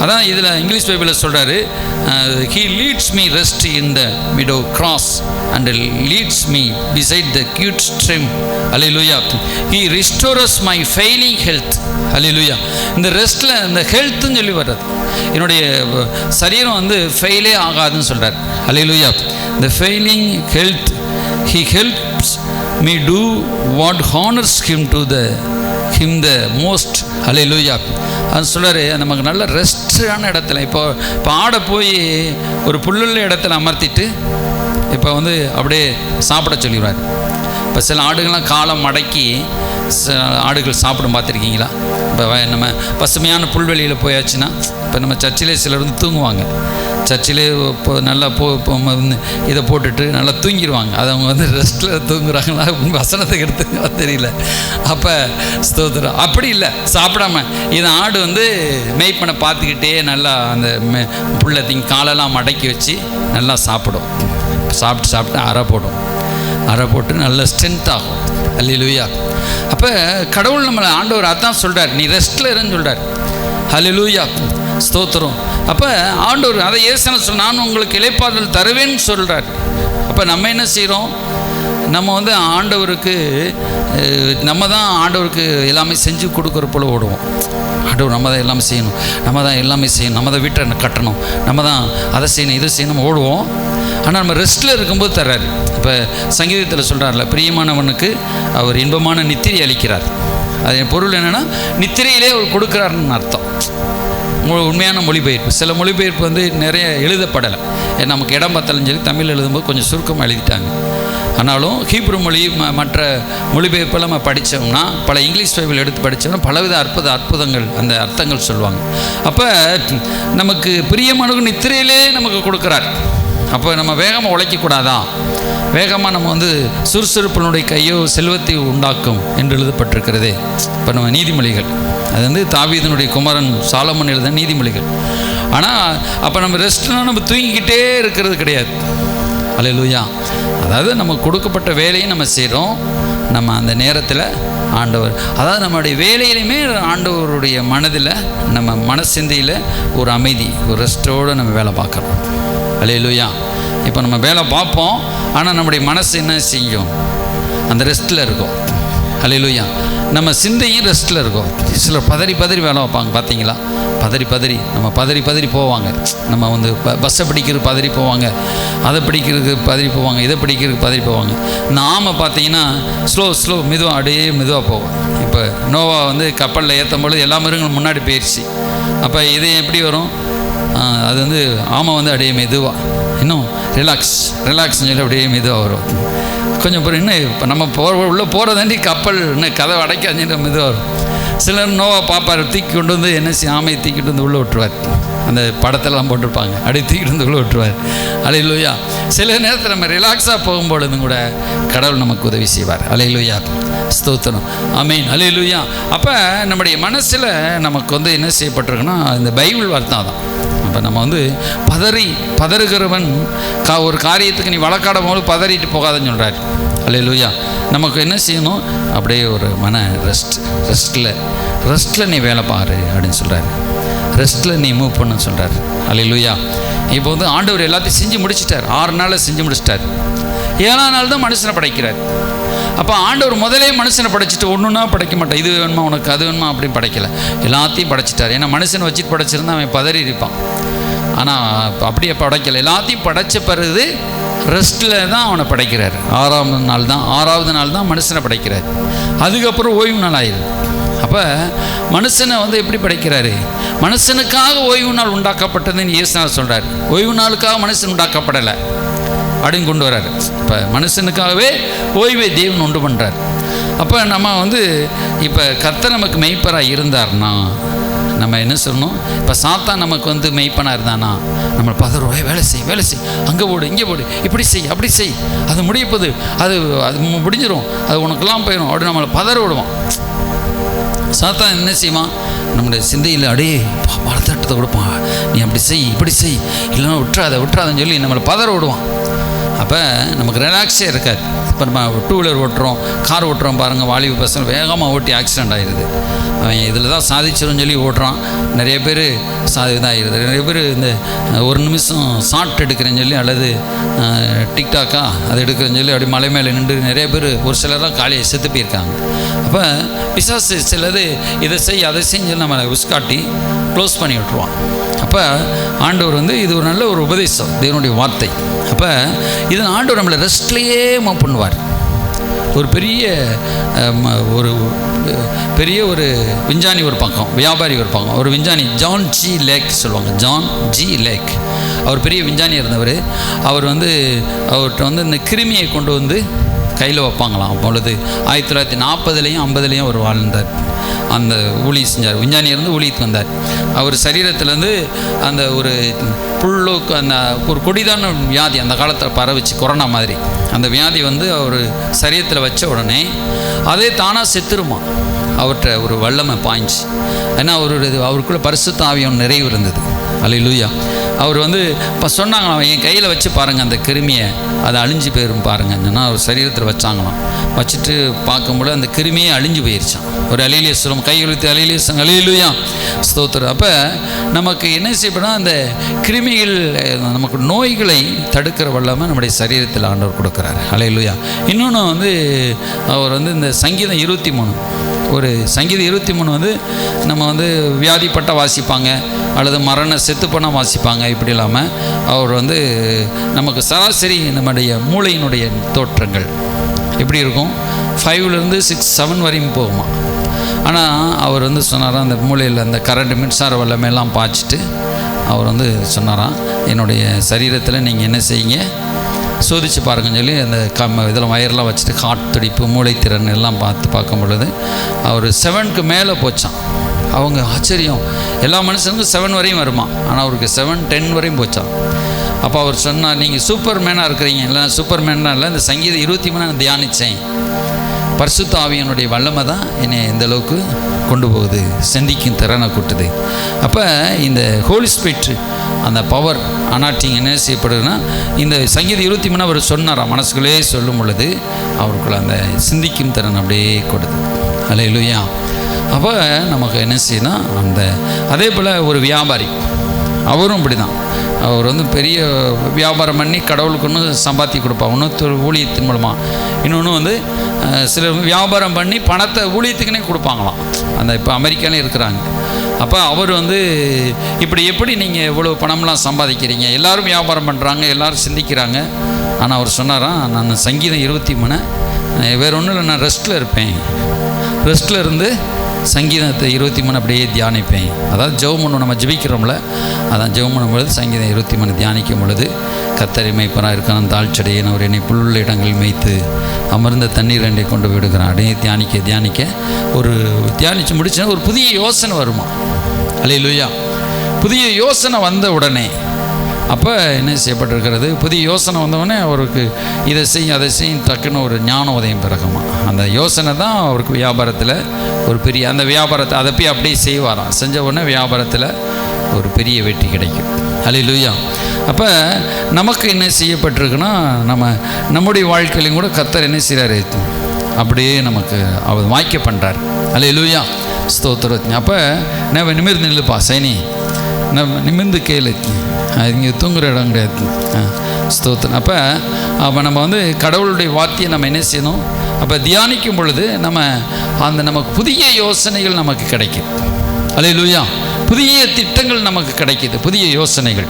அதான் இதில் இங்கிலீஷ் பைபிளில் சொல்கிறாரு, He leads me rest in the meadow grass and leads me beside the cute stream. Hallelujah. He restores my failing health. Hallelujah. இந்த ரெஸ்ட்டில் இந்த ஹெல்த்துன்னு சொல்லி வர்றது, என்னுடைய சரீரம் வந்து ஃபெயிலே ஆகாதுன்னு சொல்கிறார். Hallelujah. The failing health, He helps me do what honors Him the most. Hallelujah. அது சொல்கிறாரு, நமக்கு நல்ல ரெஸ்டான இடத்துல இப்போ ஆடை போய் ஒரு புல்லுள்ள இடத்துல அமர்த்திட்டு இப்போ வந்து அப்படியே சாப்பிட சொல்லிடுவார். இப்போ சில ஆடுகள்லாம் காலம் மடக்கி ஆடுகள் சாப்பிடும், பார்த்துருக்கீங்களா? இப்போ நம்ம பசுமையான புல்வெளியில் போயாச்சுன்னா, இப்போ நம்ம சர்ச்சிலே சிலர் வந்து தூங்குவாங்க. சர்ச்சிலே இப்போ நல்லா இதை போட்டுட்டு நல்லா தூங்கிடுவாங்க. அது அவங்க வந்து ரெஸ்ட்டில் தூங்குறாங்களா வசனத்துக்கு எடுத்துங்களா தெரியல. அப்போ ஸ்தோத்திரம் அப்படி இல்லை, சாப்பிடாம இது ஆடு வந்து மேய்ப்பனை பார்த்துக்கிட்டே நல்லா அந்த புல்லை காலெல்லாம் மடக்கி வச்சு நல்லா சாப்பிடும். சாப்பிட்டு அரை போட்டு நல்ல ஸ்ட்ரென்த் ஆகும். அல்லேலூயா. அப்போ கடவுள் நம்மளை ஆண்டவர் அதான் சொல்கிறார், நீ ரெஸ்ட்டில் இருன்னு சொல்கிறார். அல்லேலூயா, ஸ்தோத்திரம். அப்போ ஆண்டவர் அதை ஏசன சொல், நான் உங்களுக்கு இளைப்பாறுதல் தருவேன்னு சொல்கிறார். அப்போ நம்ம என்ன செய்கிறோம்? நம்ம வந்து ஆண்டவருக்கு நம்ம தான் ஆண்டவருக்கு எல்லாமே செஞ்சு கொடுக்குற போல் ஓடுவோம். ஆண்டவர் நம்ம தான் எல்லாமே செய்யணும், நம்ம தான் எல்லாமே செய்யணும், நம்ம தான் வீட்டை கட்டணும், நம்ம தான் அதை செய்யணும், இதை செய்யணும் ஓடுவோம். ஆனால் நம்ம ரெஸ்ட்டில் இருக்கும்போது தர்றாரு. இப்போ சங்கீதத்தில் சொல்கிறார்ல, பிரியமானவனுக்கு அவர் இன்பமான நித்திரை அளிக்கிறார். அது பொருள் என்னென்னா நித்திரையிலே அவர் கொடுக்குறாருன்னு அர்த்தம். உண்மையான மொழிபெயர்ப்பு. சில மொழிபெயர்ப்பு வந்து நிறைய எழுதப்படலை, நமக்கு இடம் பத்தலைன்னு சொல்லி தமிழ் எழுதும்போது கொஞ்சம் சுருக்கமாக எழுதிட்டாங்க. ஆனாலும் ஹீப்ரு மொழி மற்ற மொழிபெயர்ப்பெல்லாம் நம்ம படித்தோம்னா, பல இங்கிலீஷ் பைபிள் எடுத்து படித்தோம்னா பலவித அற்புதங்கள் அந்த அர்த்தங்கள் சொல்லுவாங்க. அப்போ நமக்கு பிரியமானவர்கள் நித்திரையிலே நமக்கு கொடுக்குறார். அப்போ நம்ம வேகமாக உழைக்கக்கூடாதா? வேகமாக நம்ம வந்து சுறுசுறுப்பினுடைய கையோ செல்வத்தை உண்டாக்கும் என்று எழுதப்பட்டிருக்கிறதே. இப்போ நம்ம நீதிமொழிகள், அது வந்து தாவீதினுடைய குமாரன் சாலமன் எழுத நீதிமொழிகள். ஆனால் அப்போ நம்ம ரெஸ்ட்னால் நம்ம தூங்கிக்கிட்டே இருக்கிறது கிடையாது. அல்லேலூயா. அதாவது நமக்கு கொடுக்கப்பட்ட வேலையை நம்ம செய்கிறோம். நம்ம அந்த நேரத்தில் ஆண்டவர், அதாவது நம்மளுடைய வேலையிலுமே ஆண்டவருடைய மனதில், நம்ம மனசிந்தையில் ஒரு அமைதி, ஒரு ரெஸ்ட்டோடு நம்ம வேலை பார்க்குறோம். அல்லேலூயா. இப்போ நம்ம வேலை பார்ப்போம், ஆனால் நம்முடைய மனசு என்ன செய்யும்? அந்த ரெஸ்ட்டில் இருக்கும். அல்லேலூயா. நம்ம சிந்தையும் ரெஸ்ட்டில் இருக்கும். சிலர் பதறி வேலை வைப்பாங்க, பார்த்தீங்களா? பதறி போவாங்க. நம்ம வந்து பஸ்ஸை பிடிக்கிறதுக்கு பதறி போவாங்க, அதை பிடிக்கிறதுக்கு பதறி போவாங்க, இதை பிடிக்கிறதுக்கு பதறி போவாங்க. நாம் பார்த்தீங்கன்னா ஸ்லோ மெதுவாக போவோம். இப்போ நோவா வந்து கப்பலில் ஏற்றும் பொழுது எல்லா மிருகங்களும் முன்னாடி போயிடுச்சு. அப்போ இது எப்படி வரும்? அது வந்து ஆமை வந்து அப்படியே மெதுவாக, இன்னும் ரிலாக்ஸ்ன்னு சொல்லி அப்படியே மெதுவாக வரும். கொஞ்சம் பிறகு இன்னும் இப்போ நம்ம உள்ளே போகிறதாண்டி கப்பல் இன்னும் கதவை அடைக்காதுன்னு மெதுவாக வரும். சிலர் நோவா பார்ப்பார், தூக்கி கொண்டு வந்து என்ன செய்ய, ஆமையை தூக்கிட்டு வந்து உள்ளே விட்டுருவார். அந்த படத்தெல்லாம் போட்டிருப்பாங்க, அப்படியே தூக்கிட்டு வந்து உள்ளே விட்டுருவார். அல்லேலூயா. சில நேரத்தில் நம்ம ரிலாக்ஸாக போகும்பொழுதும் கூட கடவுள் நமக்கு உதவி செய்வார். அல்லேலூயா, ஸ்தோத்திரம், ஆமென், அல்லேலூயா. அப்போ நம்முடைய மனசில் நமக்கு வந்து என்ன செய்யப்பட்டிருக்குன்னா, இந்த பைபிள் வார்த்தை தான். அப்போ நம்ம வந்து பதறுகிறவன் ஒரு காரியத்துக்கு நீ வழக்காடும் போது பதறிட்டு போகாதன்னு சொல்கிறார். அல்லேலூயா. நமக்கு என்ன செய்யணும்? அப்படியே ஒரு மன ரெஸ்ட்டில் நீ வேலை பாரு அப்படின்னு சொல்கிறாரு. ரெஸ்ட்டில் நீ மூவ் பண்ணு சொல்கிறார். அல்லேலூயா. இப்போ வந்து ஆண்டவர் எல்லாத்தையும் செஞ்சு முடிச்சிட்டார். 6 நாளில் செஞ்சு முடிச்சிட்டார். 7ஆம் நாள் தான் மனுஷனை படைக்கிறார். அப்போ ஆண்டவர் முதலே மனுஷனை படைச்சிட்டு ஒன்றுன்னா படைக்க மாட்டான். இது வேணுமா உனக்கு, அது வேணுமா அப்படின்னு படைக்கலை, எல்லாத்தையும் படைச்சிட்டார். ஏன்னா மனுஷனை வச்சுட்டு படைச்சிருந்தா அவன் பதறி இருப்பான். ஆனால் அப்படியே படைக்கலை. எல்லாத்தையும் படைச்ச பிறகு ரெஸ்ட்டில் தான் அவனை படைக்கிறார். 6ஆவது நாள் தான் மனுஷனை படைக்கிறார். அதுக்கப்புறம் ஓய்வு நாள் ஆயிடுது. அப்போ மனுஷனை வந்து எப்படி படைக்கிறாரு? மனுஷனுக்காக ஓய்வு நாள் உண்டாக்கப்பட்டதுன்னு இயேசுநாதர் சொல்கிறார். ஓய்வு நாளுக்காக மனுஷன் உண்டாக்கப்படலை அப்படின்னு கொண்டு வர்றாரு. இப்போ மனுஷனுக்காகவே ஓய்வை தேவன் உண்டு பண்ணுறார். அப்போ நம்ம வந்து இப்போ கர்த்தர் நமக்கு மெய்ப்பராக இருந்தார்னா நம்ம என்ன சொல்லணும்? இப்போ சாத்தான் நமக்கு வந்து மெய்ப்பனாக இருந்தானா நம்ம பதறுவோம், வேலை செய், அங்கே போடு, இங்கே போடு, இப்படி செய், அப்படி செய், அது முடியப்போது, அது முடிஞ்சிடும், அது உனக்கெல்லாம் போயிடும் அப்படி நம்மளை பதற விடுவான். சாத்தான் என்ன செய்வான்? நம்முடைய சிந்தையில் அடையே பலத்தட்டத்தை கொடுப்பான். நீ அப்படி செய், இப்படி செய், இல்லைன்னா விட்டுறாதன்னு சொல்லி நம்மளை பதற விடுவான். அப்போ நமக்கு ரிலாக்ஸே இருக்காது. இப்போ நம்ம 2 வீலர் ஓட்டுறோம், கார் ஓட்டுறோம் பாருங்கள், வாலிப பசங்க வேகமாக ஓட்டி ஆக்சிடெண்ட் ஆகிடுது. அவன் இதில் தான் சாதிச்சிருன்னு சொல்லி ஓட்டுறான். நிறைய பேர் இதாகிடுது. நிறைய பேர் இந்த 1 நிமிஷம் ஷார்ட் எடுக்கிறேன்னு சொல்லி, அல்லது டிக்டாக்கா அது எடுக்கிறேன்னு சொல்லி அப்படி மலை மேலே நின்று நிறைய பேர், ஒரு சிலர்லாம் காலையை செத்து போயிருக்காங்க. அப்போ பிசாசு சிலது இதை செய் அதை செஞ்சு நம்மளை உஸ்காட்டி க்ளோஸ் பண்ணி விட்டுருவான். அப்போ ஆண்டவர் வந்து இது ஒரு நல்ல ஒரு உபதேசம், தேவனுடைய வார்த்தை. அப்போ இதன் ஆண்டவர் நம்மளை ரெஸ்ட்லேயே மூவ் பண்ணுவார். ஒரு பெரிய ஒரு விஞ்ஞானி ஒரு பக்கம், வியாபாரி ஒரு பக்கம். ஒரு விஞ்ஞானி ஜான் ஜி லேக் சொல்லுவாங்க, ஜான் ஜி லேக். அவர் பெரிய விஞ்ஞானி இருந்தவர். அவர் வந்து அவர்கிட்ட வந்து இந்த கிருமியை கொண்டு வந்து கையில் வைப்பாங்களாம். அப்பொழுது 1940லேயும் 50லேயும் அவர் வாழ்ந்தார். அந்த ஊழியம் செஞ்சார். விஞ்ஞானி இருந்து ஊழியத்துக்கு வந்தார். அவர் சரீரத்திலேருந்து அந்த ஒரு புல்லுக்கு அந்த ஒரு கொடிதான வியாதி அந்த காலத்தில் பரவிச்சு, கொரோனா மாதிரி. அந்த வியாதி வந்து அவர் சரீரத்தில் வச்ச உடனே அதே தானாக செத்துருமா. அவர்கிட்ட ஒரு வல்லமை பாய்ஞ்சி. ஏன்னா அவருக்குள்ள பரிசுத்த ஆவியின் நிறைவு இருந்தது. அல்லேலூயா. அவர் வந்து இப்போ சொன்னாங்களாம், என் கையில் வச்சு பாருங்கள் அந்த கிருமியை, அதை அழிஞ்சு போயிடும் பாருங்கன்னா அவர் சரீரத்தில் வச்சாங்களாம். வச்சுட்டு பார்க்கும்போது அந்த கிருமியே அழிஞ்சு போயிடுச்சான். ஒரு அலையிலேயே சொல்லும், கை இழுத்து அலையிலேயே அல்லேலூயா ஸ்தோத்திரம். அப்போ நமக்கு என்ன செய்யப்படும், அந்த கிருமிகள் நமக்கு நோய்களை தடுக்கிற வல்லமை நம்முடைய சரீரத்தில் ஆண்டவர் கொடுக்குறாரு. அல்லேலூயா. இன்னொன்று வந்து அவர் வந்து இந்த சங்கீதம் 23, ஒரு சங்கீதம் 23 வந்து நம்ம வந்து வியாதிப்பட்ட வாசிப்பாங்க, அல்லது மரண செத்து போனால் வாசிப்பாங்க. இப்படி இல்லாமல் அவர் வந்து நமக்கு சராசரி நம்முடைய மூளையினுடைய தோற்றங்கள் எப்படி இருக்கும், 5லேருந்து 6, 7 வரையும் போகுமா. ஆனால் அவர் வந்து சொன்னாராம், அந்த மூளையில் அந்த கரண்ட் மின்சார வல்லமையெல்லாம் பாய்ச்சிட்டு அவர் வந்து சொன்னாராம், என்னுடைய சரீரத்தில் நீங்கள் என்ன செய்யுங்க, சோதித்து பாருங்கன்னு சொல்லி அந்த இதில் வயர்லாம் வச்சுட்டு ஹார்ட் துடிப்பு, மூளைத்திறன் எல்லாம் பார்க்கும் பொழுது அவர் 7க்கு மேலே போச்சான். அவங்க ஆச்சரியம், எல்லா மனுஷனுக்கும் 7 வரையும் வருமா, ஆனால் அவருக்கு 7, 10 வரையும் போச்சான். அப்போ அவர் சொன்னார், நீங்கள் சூப்பர் மேனாக இருக்கிறீங்க. இல்லை சூப்பர் மேனாக இல்லை, இந்த சங்கீதம் 23 நான் தியானித்தேன். பரிசுத்த ஆவியினுடைய வல்லமை தான் என்னை இந்த அளவுக்கு கொண்டு போகுது, சிந்திக்கும் திறனை கூட்டுது. அப்போ இந்த ஹோலி ஸ்பிரிட் அந்த பவர் அனாட்டிங் என்ன செய்யப்படுதுன்னா, இந்த சங்கீதம் 23 அவர் சொன்னாராம், மனசுக்குள்ளே சொல்லும் பொழுது அவருக்குள்ள அந்த சிந்திக்கும் திறன் அப்படியே கொடுது. அல்லேலூயா. அப்போ நமக்கு என்ன செய்யணும், அந்த அதே போல் ஒரு வியாபாரி, அவரும் இப்படி தான். அவர் வந்து பெரிய வியாபாரம் பண்ணி கடவுளுக்கு ஒன்று சம்பாத்தி கொடுப்பா, இன்னொரு ஊழியத்தின் மூலமாக. இன்னொன்று வந்து சில வியாபாரம் பண்ணி பணத்தை ஊழியத்துக்குன்னே கொடுப்பாங்களாம். அந்த இப்போ அமெரிக்காலே இருக்கிறாங்க. அப்போ அவர் வந்து இப்படி எப்படி நீங்கள் இவ்வளோ பணம்லாம் சம்பாதிக்கிறீங்க, எல்லோரும் வியாபாரம் பண்ணுறாங்க, எல்லோரும் சிந்திக்கிறாங்க. ஆனால் அவர் சொன்னாராம், நான் சங்கீதம் 23 வேறு ஒன்றும் இல்லை, நான் ரெஸ்ட்டில் இருப்பேன், ரெஸ்ட்டில் இருந்து சங்கீதத்தை 23 அப்படியே தியானிப்பேன். அதாவது ஜெபம் பண்ணணும், நம்ம ஜெபிக்கிறோம்ல, அதான் ஜெபம் பண்ணும்பொழுது சங்கீதம் 23 தியானிக்கும் பொழுது, கர்த்தர் மேய்ப்பராக இருக்கான், தாழ்ச்சடையன் அவர் என்னை புல்லுள்ள இடங்கள் மேய்த்து அமர்ந்த தண்ணீர் ரெண்டை கொண்டு விடுகிறான். அப்படியே தியானிக்க ஒரு தியானித்து முடிச்சுன்னா ஒரு புதிய யோசனை வருமா. அல்லேலூயா. புதிய யோசனை வந்த உடனே அப்போ என்ன செய்யப்பட்டிருக்கிறது, புதிய யோசனை வந்தவுடனே அவருக்கு இதை செய்யும் அதை செய்யும் டக்குன்னு ஒரு ஞான உதயம் பிறகுமா. அந்த யோசனை தான் அவருக்கு வியாபாரத்தில் ஒரு பெரிய, அந்த வியாபாரத்தை அதை போய் அப்படியே செய்வாராம். செஞ்ச உடனே வியாபாரத்தில் ஒரு பெரிய வெற்றி கிடைக்கும். அல்லேலூயா. அப்போ நமக்கு என்ன செய்யப்பட்டிருக்குன்னா, நம்முடைய வாழ்க்கையிலையும் கூட கர்த்தர் என்ன செய்கிறாரு, அப்படியே நமக்கு அவர் வாய்க்க பண்ணுறார். அல்லேலூயா ஸ்தோத்திரம். அப்போ நான் நிமிர்ந்து நில்லுப்பா சைனி, நம்ம நிமிர்ந்து கேளு, இங்கே தூங்குகிற இடம் கிடையாது. ஸ்தோத்திரம். அப்போ நம்ம வந்து கடவுளுடைய வார்த்தையை நம்ம என்ன செய்யணும், அப்போ தியானிக்கும் பொழுது நமக்கு புதிய யோசனைகள் நமக்கு கிடைக்கும். அல்லேலூயா. புதிய திட்டங்கள் நமக்கு கிடைக்கிது, புதிய யோசனைகள்.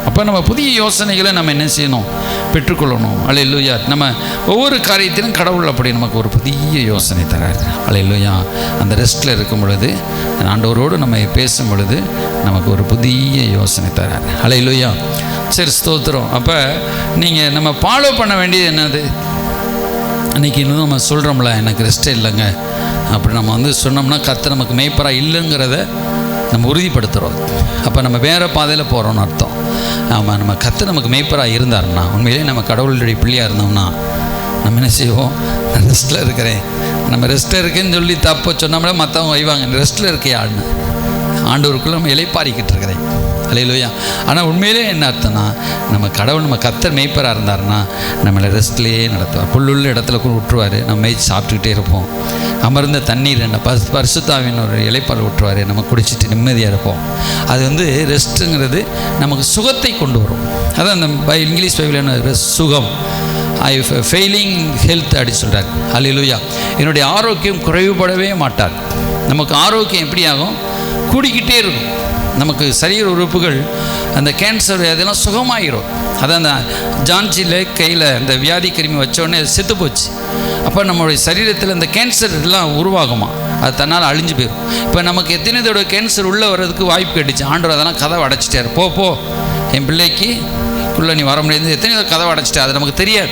அப்போ நம்ம புதிய யோசனைகளை நம்ம என்ன செய்யணும், பெற்றுக்கொள்ளணும். அல்லேலூயா. நம்ம ஒவ்வொரு காரியத்திலும் கடவுள் அப்படி நமக்கு ஒரு புதிய யோசனை தரார். அல்லேலூயா. அந்த ரெஸ்ட்டில் இருக்கும் பொழுது, ஆண்டவரோடு நம்ம பேசும் பொழுது நமக்கு ஒரு புதிய யோசனை தரார். அல்லேலூயா. சரி, ஸ்தோத்திரம். அப்போ நீங்கள் நம்ம ஃபாலோ பண்ண வேண்டியது என்னது, இன்றைக்கி இன்னும் நம்ம சொல்கிறோம்ல, எனக்கு ரெஸ்ட்டே இல்லைங்க அப்படி நம்ம வந்து சொன்னோம்னா கர்த்தர் நமக்கு மேய்ப்பராக இல்லைங்கிறத நம்ம உறுதிப்படுத்துகிறோம். அப்போ நம்ம வேறு பாதையில் போகிறோன்னு அர்த்தம். நம்ம கர்த்தர் நமக்கு மேய்ப்பராக இருந்தாருன்னா, உண்மையிலே நம்ம கடவுளுடைய பிள்ளையாக இருந்தோம்னா நம்ம என்ன செய்வோம், நான் ரெஸ்ட்டில் இருக்கிறேன், நம்ம ரெஸ்ட்டில் இருக்கேன்னு சொல்லி தப்போ சொன்னோம்னா மற்றவங்க வைவாங்க, ரெஸ்ட்டில் இருக்கையான்னு. ஆண்டவருக்குள்ளே நம்ம இலைப்பாரிக்கிட்டு இருக்கிறேன். அல்லேலூயா. ஆனால் உண்மையிலே என்ன அர்த்தம்னா, நம்ம கடவுள் நம்ம கர்த்தர் மேய்ப்பராக இருந்தாருன்னா நம்மளை ரெஸ்ட்லேயே நடத்துவார். புல்லுள்ள இடத்துல கூட விட்டுருவார், நம்ம மேய்ச்சி சாப்பிட்டுக்கிட்டே இருப்போம். அமர்ந்த தண்ணீர் என்ன பரிசுத்தாவின் ஒரு இலைப்பால் விட்டுருவார், நம்ம குடிச்சிட்டு நிம்மதியாக இருப்போம். அது வந்து ரெஸ்ட்டுங்கிறது நமக்கு சுகத்தை கொண்டு வரும். அதான் அந்த இங்கிலீஷ் பைபிள் என்ன, சுகம், ஃபெயிலிங் ஹெல்த் அப்படி சொல்கிறார். அல்லேலூயா. என்னுடைய ஆரோக்கியம் குறைவுபடவே மாட்டார். நமக்கு ஆரோக்கியம் எப்படி ஆகும், கூடிக்கிட்டே இருக்கும். நமக்கு சரீர உறுப்புகள் அந்த கேன்சர் அதெல்லாம் சுகமாகிடும். அதான் அந்த ஜான்சியில் கையில் அந்த வியாதி கிருமி வச்சோடனே செத்து போச்சு. அப்போ நம்மளுடைய சரீரத்தில் இந்த கேன்சர் எல்லாம் உருவாகுமா, அது தன்னால் அழிஞ்சு போயிடும். இப்போ நமக்கு எத்தனை தடவை கேன்சர் உள்ளே வர்றதுக்கு வாய்ப்பு கிடைச்சு, ஆண்டவர் அதெல்லாம் கதவை அடைச்சிட்டார். போ என் பிள்ளைக்கு உள்ளே நீ வர முடியாது, எத்தனை கதவை அடைச்சிட்டார், அது நமக்கு தெரியாது.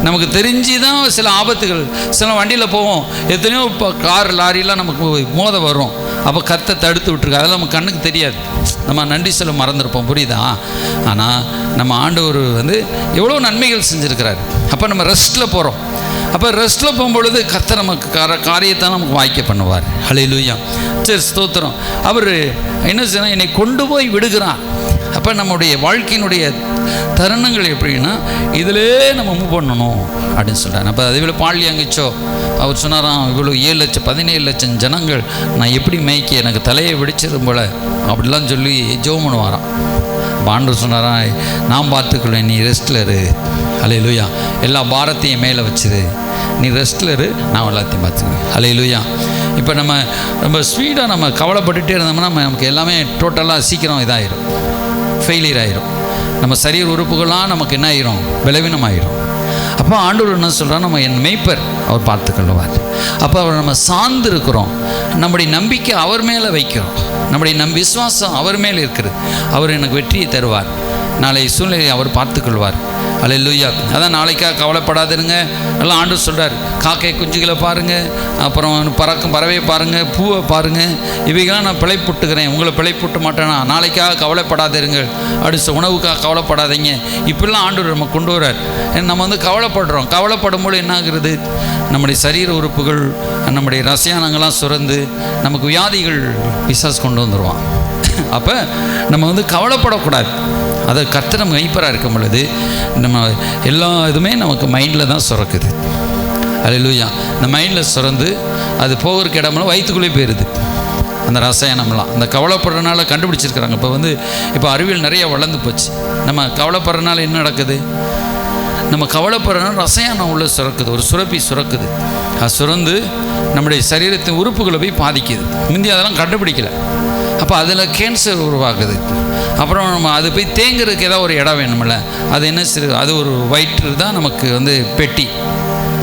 நமக்கு தெரிஞ்சு தான் சில ஆபத்துகள், சில வண்டியில் போவோம், எத்தனையோ இப்போ கார் லாரிலாம் நமக்கு மோத வரும். அப்போ கர்த்தர் தடுத்து விட்டுருக்கு. அதெல்லாம் நம்ம கண்ணுக்கு தெரியாது, நம்ம நன்றி சொல்ல மறந்துருப்போம், புரியுதா? ஆனால் நம்ம ஆண்டவர் வந்து எவ்வளோ நன்மைகள் செஞ்சுருக்கிறாரு. அப்போ நம்ம ரெஸ்ட்டில் போகிறோம். அப்போ ரெஸ்ட்டில் போகும்பொழுது கர்த்தர் நமக்கு காரியத்தை நமக்கு வாய்க்க பண்ணுவார். ஹல்லேலூயா. சரி, ஸ்தோத்திரம். அவர் என்ன செய்யணும், என்னை கொண்டு போய் விடுகிறார். அப்போ நம்முடைய வாழ்க்கையினுடைய தருணங்கள் எப்படின்னா இதிலே நம்ம மூவ் பண்ணணும் அப்படின்னு சொல்கிறார். அப்போ அதே போல் பாலியாங்கிச்சோ அவர் சொன்னாராம், இவ்வளோ 7 லட்சம் 17 லட்சம் ஜனங்கள் நான் எப்படி மேய்க்க, எனக்கு தலையை வெடிச்சதும் போல் அப்படிலாம் சொல்லி ஜெபம் பண்ணுவாராம். ஆண்டவர் சொன்னாராம், நான் பார்த்துக்கொள்வேன், நீ ரெஸ்ட்டில் இரு. ஹல்லேலூயா. எல்லா பாரத்தையும் மேலே வச்சுது, நீ ரெஸ்ட்டில் இரு, நான் எல்லாத்தையும் பார்த்துக்குவேன். ஹல்லேலூயா. இப்போ நம்ம ரொம்ப ஸ்பீடாக நம்ம கவலைப்பட்டுகிட்டே இருந்தோம்னா நமக்கு எல்லாமே டோட்டலாக சீக்கிரம் இதாகிடும், ஃபெயிலியர் ஆகிடும். நம்ம சரீர உறுப்புகள்லாம் நமக்கு என்ன ஆகிரும், பலவீனம் ஆகிடும். அப்போ ஆண்டவர் என்ன சொல்கிறார், நம்ம என் மேய்ப்பர், அவர் பார்த்துக்கொள்வார். அப்போ அவர் நம்ம சார்ந்து இருக்கிறோம், நம்முடைய நம்பிக்கை அவர் மேலே வைக்கிறோம், நம்முடைய விசுவாசம் அவர் மேலே இருக்கிறது. அவர் எனக்கு வெற்றியை தருவார், நாளை சூழ்நிலையை அவர் பார்த்துக்கொள்வார். அல்லேலூயா. அதான் நாளைக்காக கவலைப்படாதுங்க. எல்லாம் ஆண்டவர் சொல்கிறார், காக்கை குஞ்சுகளை பாருங்கள், அப்புறம் பறக்கும் பறவையை பாருங்கள், பூவை பாருங்கள், இவைகளாம் நான் பிழைப்புட்டுக்கிறேன், உங்களை பிழைப்புட்ட மாட்டேனா, நாளைக்காக கவலைப்படாதீர்கள், அடுத்த உணவுக்காக கவலைப்படாதீங்க. இப்படிலாம் ஆண்டவர் நம்ம கொண்டு வர்றார். நம்ம வந்து கவலைப்படுறோம். கவலைப்படும்போது என்ன ஆகுறது, நம்முடைய சரீர உறுப்புகள், நம்முடைய ரசாயனங்கள்லாம் சுரந்து நமக்கு வியாதிகள் பிசாசு கொண்டு வந்துடுவான். அப்போ நம்ம வந்து கவலைப்படக்கூடாது. அதை கர்த்தர் நம்ம மெய்ப்பராக இருக்கும் பொழுது நம்ம எல்லா இதுவுமே நமக்கு மைண்டில் தான் சுரக்குது. அல்லேலூயா. இந்த மைண்டில் சுரந்து அது போகிறக்கு இடமெல்லாம் வயிற்றுக்குள்ளே போயிடுது அந்த ரசாயனம்லாம். அந்த கவலைப்படுறதுனால கண்டுபிடிச்சிருக்கிறாங்க. இப்போ அறிவியல் நிறைய வளர்ந்து போச்சு. நம்ம கவலைப்படுறதுனால என்ன நடக்குது, நம்ம கவலைப்படுறதுனால ரசாயனம் உள்ள சுரக்குது, ஒரு சுரப்பி சுரக்குது. அது சுரந்து நம்முடைய சரீரத்தின் உறுப்புகளை போய் பாதிக்குது. முந்தி அதெல்லாம் கண்டுபிடிக்கலை. அப்போ அதில் கேன்சர் உருவாகுது. அப்புறம் நம்ம அது போய் தேங்குறதுக்கு ஏதாவது ஒரு இடம் வேணுமில்ல, அது என்ன செய்யுது, அது ஒரு வயிற்று தான் நமக்கு வந்து பெட்டி,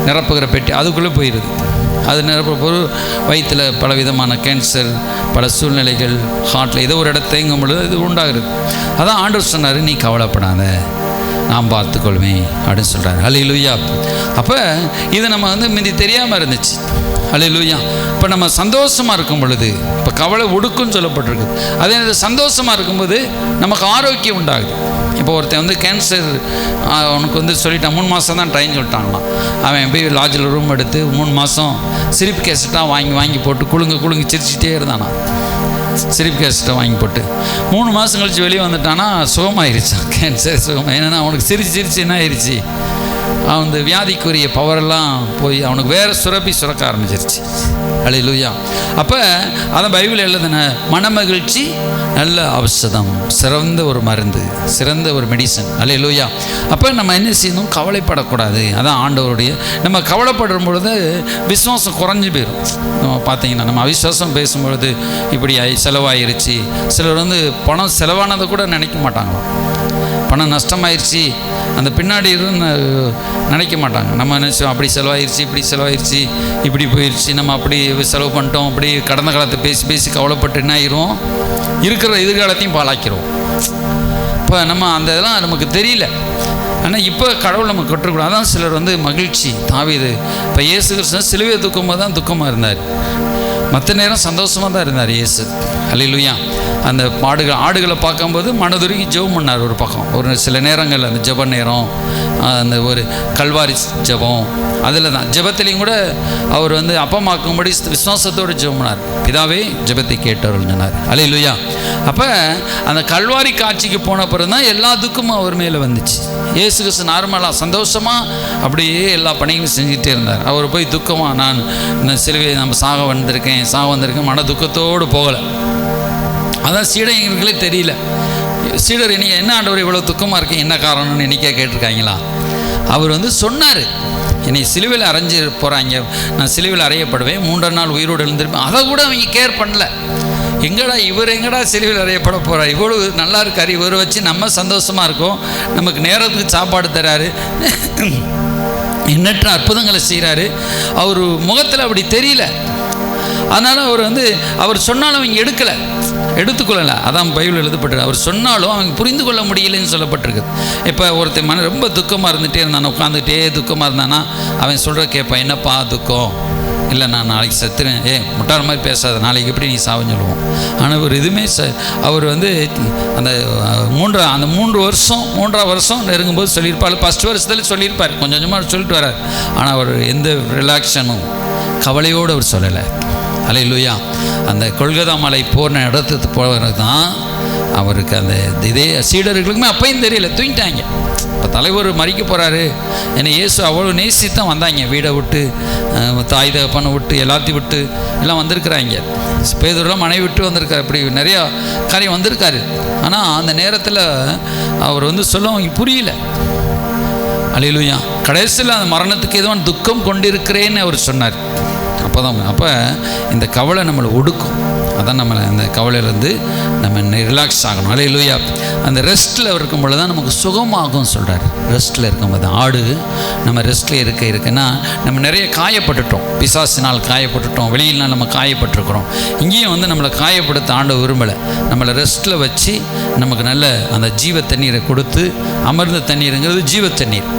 நிரப்புகிற பெட்டி, அதுக்குள்ளே போயிடுது. அது நிரப்புற போது வயிற்றில் பல விதமான கேன்சர், பல சூழ்நிலைகள், ஹார்ட்டில் ஏதோ ஒரு இடம் தேங்கும் பொழுது இது உண்டாகுது. அதான் ஆண்டவர் சொன்னார், நீ கவலைப்படாத, நான் பார்த்துக்கொள்வேன் அப்படின்னு சொல்கிறார். அல்லேலூயா. அப்போ இது நம்ம வந்து முந்தி தெரியாமல் இருந்துச்சு. அல்லேலூயா. இப்போ நம்ம சந்தோஷமாக இருக்கும் பொழுது, இப்போ கவலை ஒடுக்குன்னு சொல்லப்பட்டிருக்கு, அதே நேரத்தில் சந்தோஷமாக இருக்கும்போது நமக்கு ஆரோக்கியம் உண்டாகுது. இப்போ ஒருத்தன் வந்து கேன்சர் அவனுக்கு வந்து சொல்லிட்டான், 3 மாதம் தான் டைம் சொல்லிட்டாங்களாம். அவன் போய் லாட்ஜில் ரூம் எடுத்து 3 மாதம் சிரிப்பு கேசட்டாக வாங்கி போட்டு குலுங்கி சிரிச்சிட்டே இருந்தானா. சிரிப்பு கேசட்டை வாங்கி போட்டு 3 மாதம் கழித்து வெளியே வந்துட்டானா, சுகமாயிருச்சான், கேன்சர் சுகம். ஏன்னா அவனுக்கு சிரிச்சு என்ன ஆயிடுச்சு, அவன் வியாதிக்குரிய பவரெல்லாம் போய் அவனுக்கு வேறு சுரக்க ஆரம்பிச்சிருச்சு. அல்லேலூயா. அப்போ அதான் பைபிள் எழுதுன, மனமகிழ்ச்சி நல்ல ஔஷதம், சிறந்த ஒரு மருந்து, சிறந்த ஒரு மெடிசன். அல்லேலூயா. அப்போ நம்ம என்ன செய்யணும், கவலைப்படக்கூடாது. அதான் ஆண்டவருடைய, நம்ம கவலைப்படுற பொழுது விசுவாசம் குறைஞ்சி போயிடும். நம்ம பார்த்தீங்கன்னா நம்ம அவிசுவாசம் பேசும்பொழுது இப்படி செலவாயிருச்சு, சிலர் வந்து பணம் செலவானதை கூட நினைக்க மாட்டாங்களாம். பணம் நஷ்டமாயிருச்சு அந்த பின்னாடி நினைக்க மாட்டாங்க. நம்ம நினச்சோம் அப்படி செலவாயிருச்சு, இப்படி செலவாயிருச்சு, இப்படி போயிடுச்சு, நம்ம அப்படி செலவு பண்ணிட்டோம், அப்படி கடந்த காலத்தை பேசி கவலைப்பட்டு என்ன ஆயிரும், இருக்கிற எதிர்காலத்தையும் பாழாக்கிறோம். இப்போ நம்ம அந்த இதெல்லாம் நமக்கு தெரியல. ஆனால் இப்போ கடவுள் நமக்கு கற்றுக்கூடாது. அதான் சிலர் வந்து மகிழ்ச்சி, தாவீது இப்போ இயேசு கிறிஸ்து சிலுவையை தூக்கும்போது தான் துக்கமாக இருந்தார், மற்ற நேரம் சந்தோஷமாக தான் இருந்தார் இயேசு. அல்லேலூயா. அந்த ஆடுகளை பார்க்கும்போது மனதுருகி ஜெபம் பண்ணார். ஒரு பக்கம் ஒரு சில நேரங்கள் அந்த ஜெப நேரம், அந்த ஒரு கல்வாரி ஜெபம், அதில் தான் ஜெபத்திலையும் கூட அவர் வந்து அப்பமாக்கும்படி விசுவாசத்தோடு ஜெபம் பண்ணார். பிதாவே ஜெபத்தை கேட்டவர்கள் சொன்னார். அல்லேலூயா. அப்போ அந்த கல்வாரி காட்சிக்கு போன பிறகு தான் எல்லா துக்கமும் அவர் மேலே வந்துச்சு. இயேசு கிறிஸ்து நார்மலாக சந்தோஷமாக அப்படியே எல்லா பணிகளும் செஞ்சுக்கிட்டே இருந்தார். அவர் போய் துக்கமாக நான் இந்த சிலுவையை நம்ம சாக வந்திருக்கேன் மன துக்கத்தோடு போகலை. அதான் சீடர்களுக்கே தெரியல. சீடர் என்ன ஆண்டவர் இவ்வளோ துக்கமாக இருக்கேன், என்ன காரணம்னு என்னைக்கே கேட்டிருக்காங்களா? அவர் வந்து சொன்னார், என்னை சிலுவையில் அரைஞ்சி போகிறாங்க, நான் சிலுவையில் அறையப்படுவேன், 3ஆம் நாள் உயிரோடு எழுந்திருப்பேன். அதை கூட அவங்க கேர் பண்ணல. எங்கடா சிலுவையில் அறையப்பட போகிறார், இவ்வளோ நல்லா இருக்கார், இவரை வச்சு நம்ம சந்தோஷமாக இருக்கோம், நமக்கு நேரத்துக்கு சாப்பாடு தராரு, எண்ணற்ற அற்புதங்களை செய்கிறாரு, அவர் முகத்தில் அப்படி தெரியல. அதனால் அவர் சொன்னாலும் அவங்க எடுக்கலை. எடுத்துக்கொள்ளலை. அதான் பைபிள் எழுதப்பட்டிருக்கு. அவர் சொன்னாலும் அவங்க புரிந்து கொள்ள முடியலைன்னு சொல்லப்பட்டிருக்குது. இப்போ ஒருத்தன் ரொம்ப துக்கமாக இருந்துகிட்டே இருந்தானா, உட்காந்துக்கிட்டே துக்கமாக இருந்தானா, அவன் சொல்கிற கேட்பான், என்னப்பா துக்கம்? இல்லை நான் நாளைக்கு செத்துறேன். முட்டாள் மாதிரி பேசாத, நாளைக்கு எப்படி நீ சாவுன்னு சொல்லுவோம். ஆனால் ஒரு இதுவுமே அவர் வந்து அந்த 3 வருஷம் நெருங்கும்போது சொல்லியிருப்பார். ஃபஸ்ட் வருஷத்தில் சொல்லியிருப்பார், கொஞ்சம் கொஞ்சமாக சொல்லிட்டு வரார். ஆனால் அவர் எந்த ரிலாக்ஷனும் கவலையோடு அவர் சொல்லலை. அல்லேலூயா. அந்த கொல்கத்தா மலை போன இடத்துக்கு போகிறது தான் அவருக்கு அந்த இதே சீடர்களுக்குமே அப்பையும் தெரியல, தூங்கிட்டாங்க. இப்போ தலைவர் மறிக்க போகிறாரு, என்னை இயேசு அவ்வளோ நேசித்தான் வந்தாங்க. வீடை விட்டு, தாய் தகப்பனை விட்டு, எல்லாத்தையும் விட்டு எல்லாம் வந்திருக்கிறாங்க. பேதுருலாம் மனைவி விட்டு வந்திருக்காரு. இப்படி நிறையா காரியம் வந்திருக்காரு. ஆனால் அந்த நேரத்தில் அவர் வந்து சொல்ல அவங்களுக்கு புரியல. அல்லேலூயா. கடைசியில் அந்த மரணத்துக்கு எதுவும் துக்கம் கொண்டிருக்கிறேன்னு அவர் சொன்னார். அப்போ இந்த கவலை நம்மளை ஒடுக்கும். அதான் நம்மளை அந்த கவலையிலேருந்து நம்ம ரிலாக்ஸ் ஆகணும். அல்லேலூயா. அந்த ரெஸ்ட்டில் இருக்கும் பொழுது தான் நமக்கு சுகமாகும் சொல்கிறார். ரெஸ்ட்டில் இருக்கும்போது ஆடு நம்ம ரெஸ்ட்டில் இருக்குன்னா நம்ம நிறைய காயப்பட்டுட்டோம், பிசாசினால் காயப்பட்டுட்டோம், வெளியினால் நம்ம காயப்பட்டிருக்கிறோம். இங்கேயும் வந்து நம்மளை காயப்படுத்த ஆண்டவர் விரும்பலை. நம்மளை ரெஸ்ட்டில் வச்சு நமக்கு நல்ல அந்த ஜீவ தண்ணீரை கொடுத்து, அமர்ந்த தண்ணீருங்கிறது ஜீவ தண்ணீர்.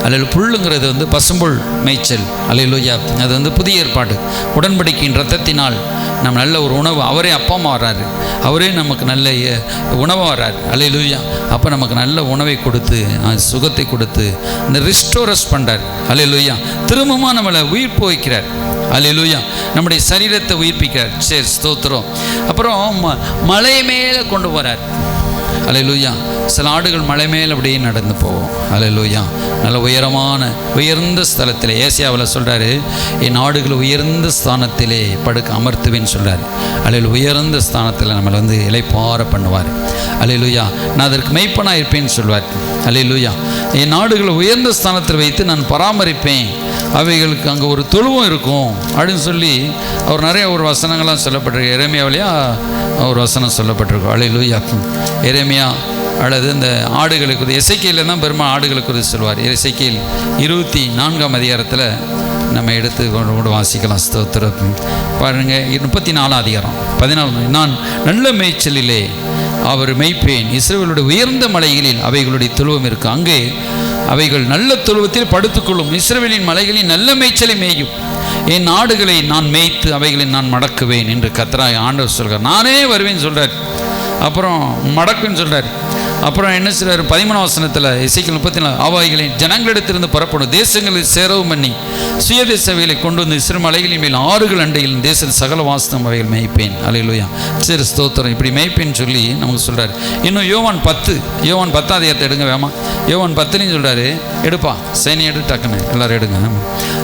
அல்லது புல்லுங்கிறது வந்து பசும்புல் மேய்ச்சல். அல்லேலூயா. அது வந்து புதிய ஏற்பாடு. உடன்படிக்கையின் ரத்தத்தினால் நம்ம நல்ல ஒரு உணவு, அவரே அப்பமா வர்றாரு, அவரே நமக்கு நல்ல உணவாக வர்றாரு. அல்லேலூயா. அப்போ நமக்கு நல்ல உணவை கொடுத்து, சுகத்தை கொடுத்து இந்த ரிஸ்டோரஸ் பண்ணுறார். அல்லேலூயா. திரும்பமாக நம்மளை உயிர்ப்பு வைக்கிறார். அல்லேலூயா. நம்முடைய சரீரத்தை உயிர்ப்பிக்கிறார். சரி, ஸ்தோத்திரம். அப்புறம் மலை மேலே கொண்டு வரார். அல்லேலூயா. சில ஆடுகள் மலை மேல் அப்படியே நடந்து போவோம். அல்லேலூயா. நல்ல உயர்ந்த ஸ்தலத்தில் ஏசியாவில் சொல்கிறாரு, என் ஆடுகள் உயர்ந்த ஸ்தானத்திலே படுக்க அமர்த்துவேன்னு சொல்கிறார். அல்லேலூயா. உயர்ந்த ஸ்தானத்தில் நம்மளை வந்து இளைப்பாற பண்ணுவார். அல்லேலூயா. நான் அதற்கு மெய்ப்பனாக இருப்பேன்னு சொல்வார். அல்லேலூயா. என் ஆடுகளை உயர்ந்த ஸ்தானத்தில் வைத்து நான் பராமரிப்பேன், அவைகளுக்கு அங்கே ஒரு தொழுவம் இருக்கும் அப்படின்னு சொல்லி அவர் நிறைய ஒரு வசனங்கள்லாம் சொல்லப்பட்டிருக்கு. எரேமியாவிலேயே ஒரு வசனம் சொல்லப்பட்டிருக்கும். அல்லேலூயா. எரேமியா அல்லது இந்த ஆடுகளுக்கு எசேக்கியேல் தான் பெரும்பாலும் ஆடுகளுக்கு சொல்வார். எசேக்கியேல் 24ஆம் அதிகாரத்தில் நம்ம எடுத்து கூட வாசிக்கலாம். ஸ்தோத்திரம். பாருங்கள், 34ஆம் அதிகாரம் 14. நான் நல்ல மேய்ச்சலிலே அவர் மேய்ப்பேன், இஸ்ரவேலுடைய உயர்ந்த மலைகளில் அவைகளுடைய தொழுவம் இருக்கு, அங்கே அவைகள் நல்ல தொழுவத்தில் படுத்துக்கொள்ளும். இஸ்ரவேலின் மலைகளில் நல்ல மேய்ச்சலை மேயும், என் ஆடுகளை நான் மேய்த்து அவைகளை நான் மடக்குவேன் என்று கர்த்தராகிய ஆண்டவர் சொல்கிறார். நானே வருவேன்னு சொல்கிறார். அப்புறம் மடக்குன்னு சொல்கிறார். அப்புறம் என்ன சொல்கிறார்? 13ஆம் வசனத்தில் எசேக்கியேல் 34, அவைகளின் ஜனங்களிடத்திலிருந்து புறப்படும் தேசங்களில் சேரவும் பண்ணி சுயதேசவைகளை கொண்டு வந்து இஸ்ரவேல் மலைகளின் மேல் ஆறுகள் அண்டையில் தேச சகல வாசனம் அவைகள் மேய்ப்பேன். அல்லேலூயா. சரி, ஸ்தோத்திரம். இப்படி மேய்ப்பேன்னு சொல்லி நமக்கு சொல்கிறார். இன்னும் யோவான் 10ஆம் அதிகாரத்தை எடுங்க வேமா. யோவான் 10 சொல்கிறாரு, எடுப்பா சேனை எடு, டக்குன்னு எல்லோரும் எடுங்க.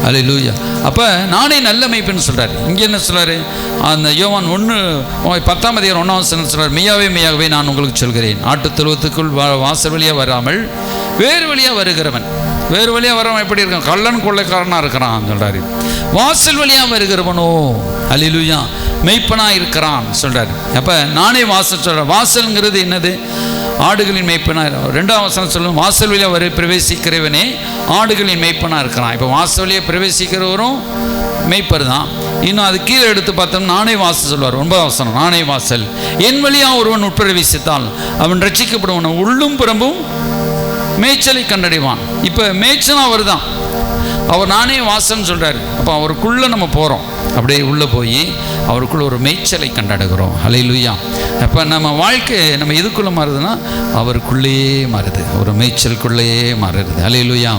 அல்லேலூயா. அப்போ நானே நல்ல மேய்ப்பேன்னு சொல்கிறார். இங்கே என்ன சொல்கிறாரு? அந்த யோவான் 10ஆம் அதிகாரம் 1ஆம் வசனம் சொல்கிறார், மெய்யாகவே நான் உங்களுக்கு சொல்கிறேன், ஆட்டு தொழுவத்துக்குள் வாசல் வழியாக வராமல் வேறு வழியாக வருகிறவன். வேறு வழியாக வரவன் எப்படி இருக்கான்? கள்ளன் கொள்ளைக்காரனாக இருக்கிறான் சொல்கிறாரு. வாசல் வழியாக வருகிறவனோ, அல்லேலூயா, மெய்ப்பனாக இருக்கிறான் சொல்கிறார். அப்போ நானே வாசல் சொல்கிறேன். வாசல்ங்கிறது என்னது? ஆடுகளின் மெய்ப்பனாக. 2ஆம் வசனம் சொல்லும், வாசல் வழியாக பிரவேசிக்கிறவனே ஆடுகளின் மெய்ப்பனாக இருக்கிறான். இப்போ வாசல் வழியாக பிரவேசிக்கிறவரும் மெய்ப்பர் தான். இன்னும் அது கீழே எடுத்து பார்த்தோம், நானே வாசல் சொல்வார். 9ஆம் வசனம், நானே வாசல், என் வழியாக ஒருவன் உட்பிரவேசித்தால் அவன் ரட்சிக்கப்படுவான், உள்ளும் புறம்பும் மேய்ச்சலை கண்டடைவான். இப்போ மேய்ச்சல் அவர் தான். அவர் நானே வாசல்னு சொல்கிறார். அப்போ அவருக்குள்ளே நம்ம போகிறோம். அப்படியே உள்ளே போய் அவருக்குள்ள ஒரு மேய்ச்சலை கண்டடைகிறோம். அல்லேலூயா. அப்போ நம்ம வாழ்க்கை நம்ம எதுக்குள்ளே மாறுதுன்னா அவருக்குள்ளேயே மாறுது, ஒரு மேய்ச்சலுக்குள்ளேயே மாறுது. அல்லேலூயா.